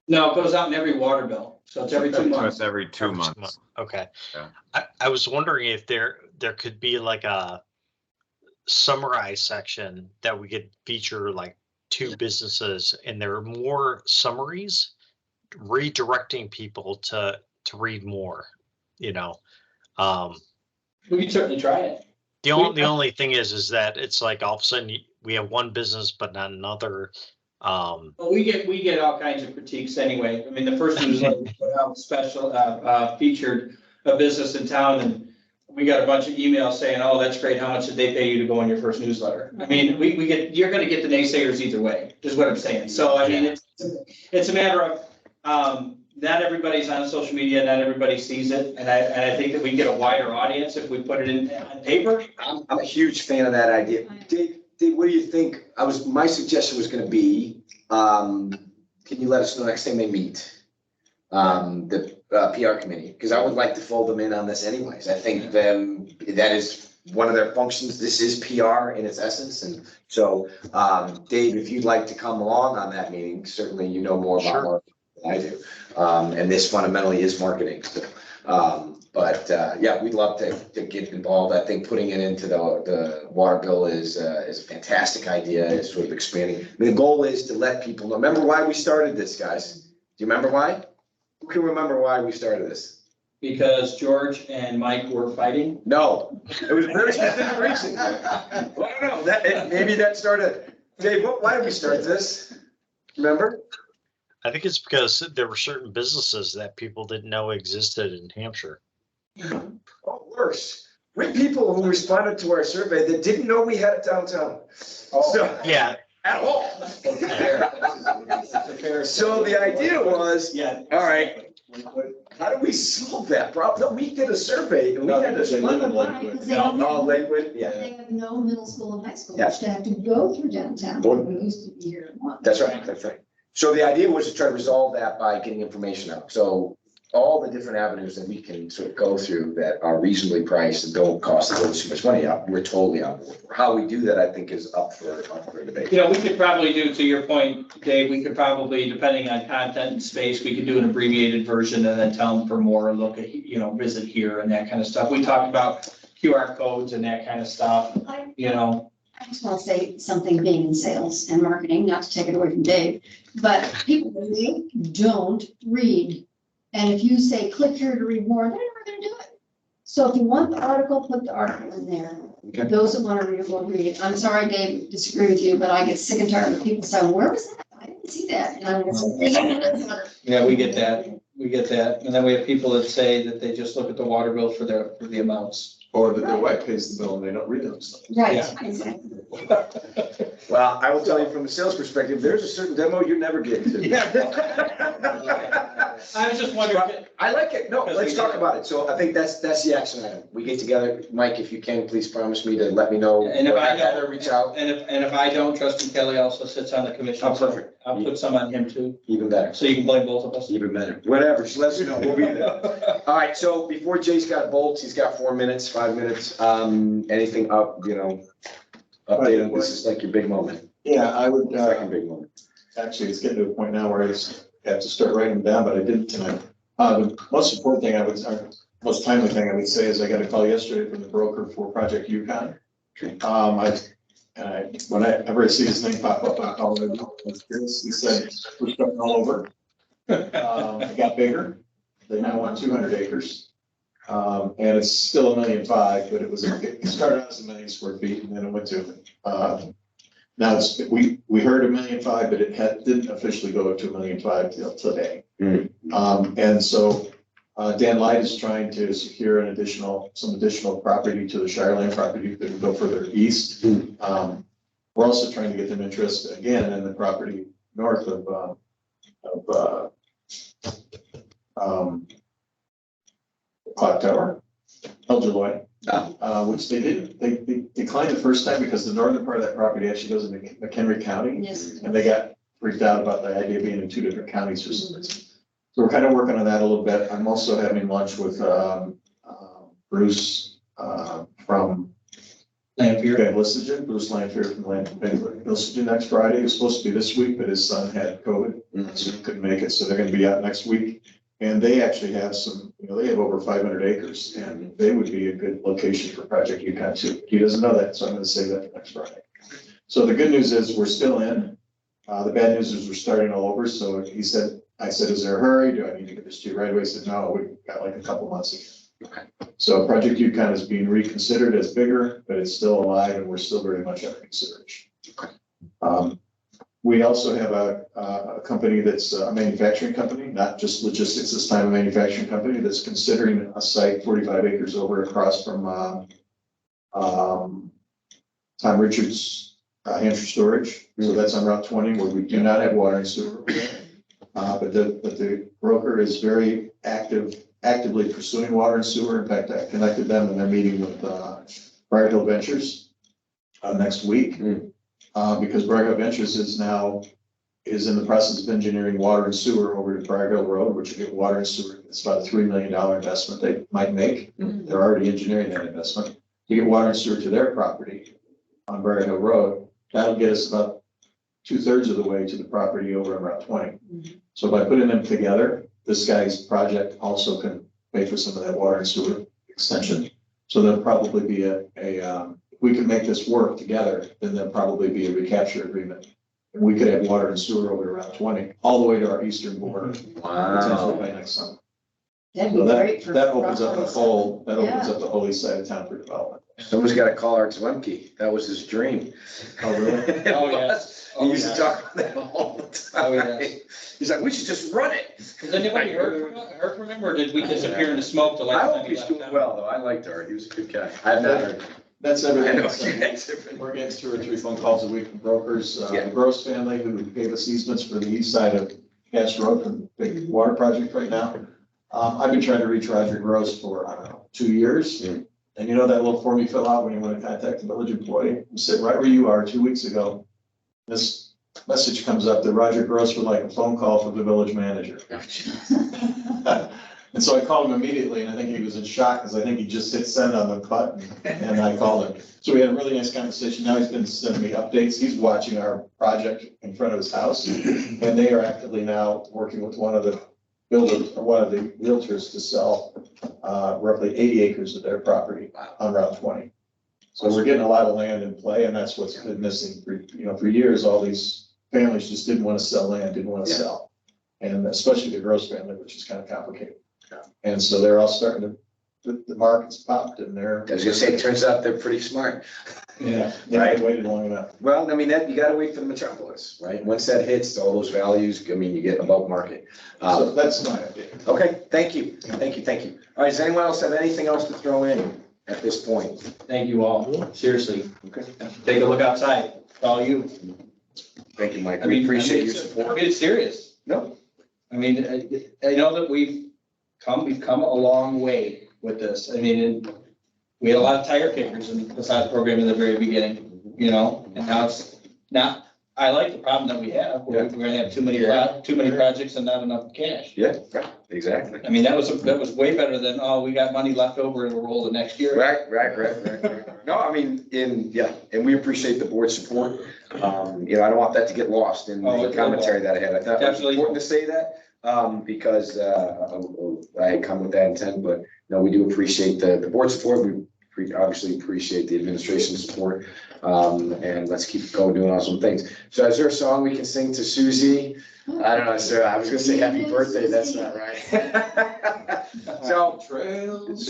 No, it goes out in every water bill, so it's every 2 So months. it's every 2 months. Okay. Yeah. I was wondering if there could be like a summarize section that we could feature like 2 businesses, and there are more summaries redirecting people to read more, you know. We can certainly try it. The only thing is that it's like all of a sudden we have one business but not another. Well, we get all kinds of critiques anyway. I mean, the first newsletter we put out special featured a business in town, and we got a bunch of emails saying, "Oh, that's great. How much did they pay you to go on your first newsletter?" I mean, you're going to get the naysayers either way, is what I'm saying. So I mean, it's a matter of not everybody's on social media, not everybody sees it, and I think that we get a wider audience if we put it in on paper. I'm a huge fan of that idea. Dave, what do you think? My suggestion was gonna be, can you let us know next time they meet? The PR committee, because I would like to fold them in on this anyways. I think that is one of their functions. This is PR in its essence. And so, Dave, if you'd like to come along on that meeting, certainly you know more about marketing than I do. And this fundamentally is marketing. So, yeah, we'd love to get involved. I think putting it into the water bill is a fantastic idea. It's sort of expanding. I mean, the goal is to let people know. Remember why we started this, guys? Do you remember why? Who can remember why we started this? Because George and Mike were fighting. No, it was a very specific reason. I don't know, maybe that started, Dave, why did we start this? Remember? I think it's because there were certain businesses that people didn't know existed in Hampshire. Oh, worse. We had people who responded to our survey that didn't know we had it downtown. So, Yeah. at all. So the idea was, Yeah. all right, how do we solve that problem? No, we did a survey and we had to. Because they don't Oh, have- Lakewood, yeah, They have no middle school and high school, Yeah. which they have to go through downtown. Well, We used to be here at once. that's right, that's right. So the idea was to try to resolve that by getting information out. So all the different avenues that we can sort of go through that are reasonably priced and don't cost us too much money, we're totally on board. How we do that, I think, is up for debate. You know, we could probably do, to your point, Dave, we could probably, depending on content and space, we could do an abbreviated version and then tell them for more, look at, visit here and that kind of stuff. We talked about QR codes and that kind of stuff, I just want to say something being in sales and marketing, not to take it away from Dave, but people really don't read. And if you say, click here to read more, they're never gonna do it. So if you want the article, put the article in there. Okay. Those that want to read it will read it. I'm sorry, Dave, disagree with you, but I get sick and tired of people saying, where was that? I didn't see that. And I'm gonna say, Yeah, we get that. And then we have people that say that they just look at the water bill for the amounts. Or that their wife pays the bill and they don't read them. right, Yeah. exactly. Well, I will tell you from a sales perspective, there's a certain demo you're never getting to. I was just wondering. I like it. No, let's talk about it. So I think that's the action item. We get together. Mike, if you can, please promise me to let me know. And if I Heather, reach out. And if I don't, Trustee Kelly also sits on the commission. Oh, perfect. I'll put some on him too, Even better. so you can blame both of us. Even better. Whatever. Just let us know. We'll be there. All right. So before Jay's got bolts, he's got 4 minutes, 5 minutes. Anything up, updated. This is like your big moment. Yeah, I would, Second big moment. actually, it's getting to a point now where I just have to start writing them down, but I didn't tonight. The most important thing most timely thing I would say is I got a call yesterday from the broker for Project Yukon. Whenever I see his name pop up, I call him. He said, we're starting all over. It got bigger. They now want 200 acres. And it's still 1.5 million, but it started out as 1 million square feet and then it went to, now we heard 1.5 million, but it didn't officially go to 1.5 million till today. And so Dan Light is trying to secure some additional property to the Shireland property that would go further east. We're also trying to get them interested again in the property north of Clock Tower, Elderloy, which they didn't, they declined the first time because the northern part of that property actually goes into McHenry County. Yes. And they got freaked out about the idea of being in 2 different counties for some reason. So we're kind of working on that a little bit. I'm also having lunch with Bruce from Lanphier. Bruce Lanphier from Lanphier next Friday. It was supposed to be this week, but his son had COVID, so he couldn't make it. So they're going to be out next week. And they actually have they have over 500 acres and they would be a good location for Project Yukon too. He doesn't know that, so I'm going to say that for next Friday. So the good news is we're still in. The bad news is we're starting all over. So I said, is there a hurry? Do I need to get this to you right away? He said, no, we've got like a couple months again. Okay. So Project Yukon is being reconsidered as bigger, but it's still alive and we're still very much under consideration. We also have a company that's a manufacturing company, not just logistics this time, a manufacturing company that's considering a site 45 acres over across from Tom Richards Hampshire storage. So that's on Route 20 where we do not have water and sewer. But the broker is very actively pursuing water and sewer. In fact, I connected them and they're meeting with Briar Hill Ventures next week. Because Briar Hill Ventures is in the process of engineering water and sewer over to Briar Hill Road, which will get water and sewer. It's about a $3 million investment they might make. They're already engineering that investment. To get water and sewer to their property on Briar Hill Road, that'll get us about 2/3 of the way to the property over on Route 20. So by putting them together, this guy's project also can pay for some of that water and sewer extension. So there'll probably be if we can make this work together, then there'll probably be a recapture agreement. And we could have water and sewer over to Route 20, all the way to our eastern border, potentially by next summer. That'd So be great for. that opens up the whole, Yeah. whole east side of town for development. Someone's got to call Art Zwemke. That was his dream. Oh, really? Oh, yes. He used to talk about that all the time. Oh, yes. He's like, we should just run it. Has anybody heard from him, or did we disappear into smoke the I last hope time he he's left doing town? well, though. I liked Art. He was a good guy. I've not heard. That's I everything. know you guys have been. We're getting 2 or 3 phone calls a week from brokers. Yeah. The Gross family who gave us easements for the east side of Cash Road for the big water project right now. I've been trying to reach Roger Gross for, I don't know, 2 years. Mm. And you know that little form you fill out when you want to contact the village employee? You sit right where you are 2 weeks ago. This message comes up that Roger Gross would like a phone call from the village manager. And so I called him immediately, and I think he was in shock, because I think he just hit send on the button, and I called him. So we had a really nice conversation. Now he's been sending me updates. He's watching our project in front of his house, and they are actively now working with one of the builders, or one of the realtors, to sell roughly 80 acres of their property on Route 20. So we're getting a lot of land in play, and that's what's been missing for years. All these families just didn't want to sell land, didn't want to sell. And especially the Gross family, which is kind of complicated. And so they're all starting to, the market's popped and they're. I was gonna say, it turns out they're pretty smart. Yeah, Right. they waited long enough. Well, I mean, you gotta wait for the metropolis, right? Once that hits, all those values, I mean, you get above market. So that's my update. Okay, thank you. All right, does anyone else have anything else to throw in at this point? Thank you all, seriously. Okay. Take a look outside, all you. Thank you, Mike. I mean, We appreciate your it's- support. It's serious. No, I mean, I know that we've come a long way with this. I mean, we had a lot of tire kickers in the side program in the very beginning, and now I like the problem that we have. We're gonna have too many projects and not enough cash. yeah, exactly. I mean, that was way better than, oh, we got money left over and we'll roll the next year. Right. No, I mean, and we appreciate the board's support. I don't want that to get lost in the commentary that I had. I thought it was Definitely. important to say that, because I had come with that intent, but no, we do appreciate the board support. We obviously appreciate the administration's support. And let's keep going doing awesome things. So is there a song we can sing to Susie? I don't know, sir. I was gonna say happy birthday. That's not right. So. Trails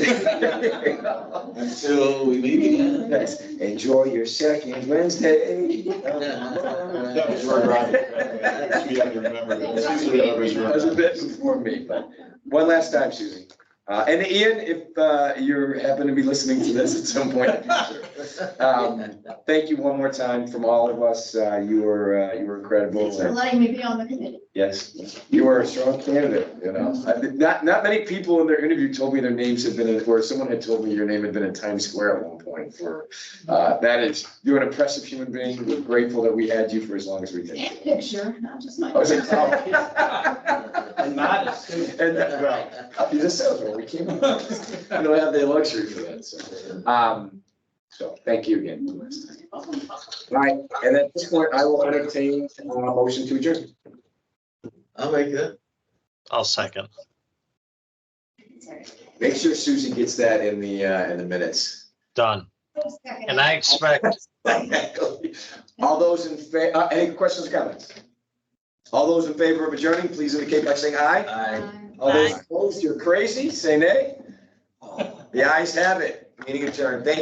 until we meet again. Yes. Enjoy your second Wednesday. That was Roy Rocket. You have to remember that. Susie remembers Roy That was a Rocket. bit before me, but one last time, Susie. And Ian, if you happen to be listening to this at some point in the future, thank you one more time from all of us. You were incredible. Thanks for letting me be on the committee. Yes, you were a strong candidate, Not many people in their interview told me their names had been in, or someone had told me your name had been in Times Square at one point for, you're an impressive human being. We're grateful that we had you for as long as we did. And picture, not just my. Oh, is it? And modest too. And well, he's a salesman. We can't, we don't have the luxury for that, so thank you again. All right, and at this point, I will entertain a motion to adjourn. I'll make that. I'll second. Make sure Susie gets that in the minutes. Done. And I expect, All those in favor, any questions or comments? All those in favor of adjourning, please indicate by saying aye. Aye. All those opposed, you're crazy, say nay. The ayes have it. Meeting adjourned. Thank you.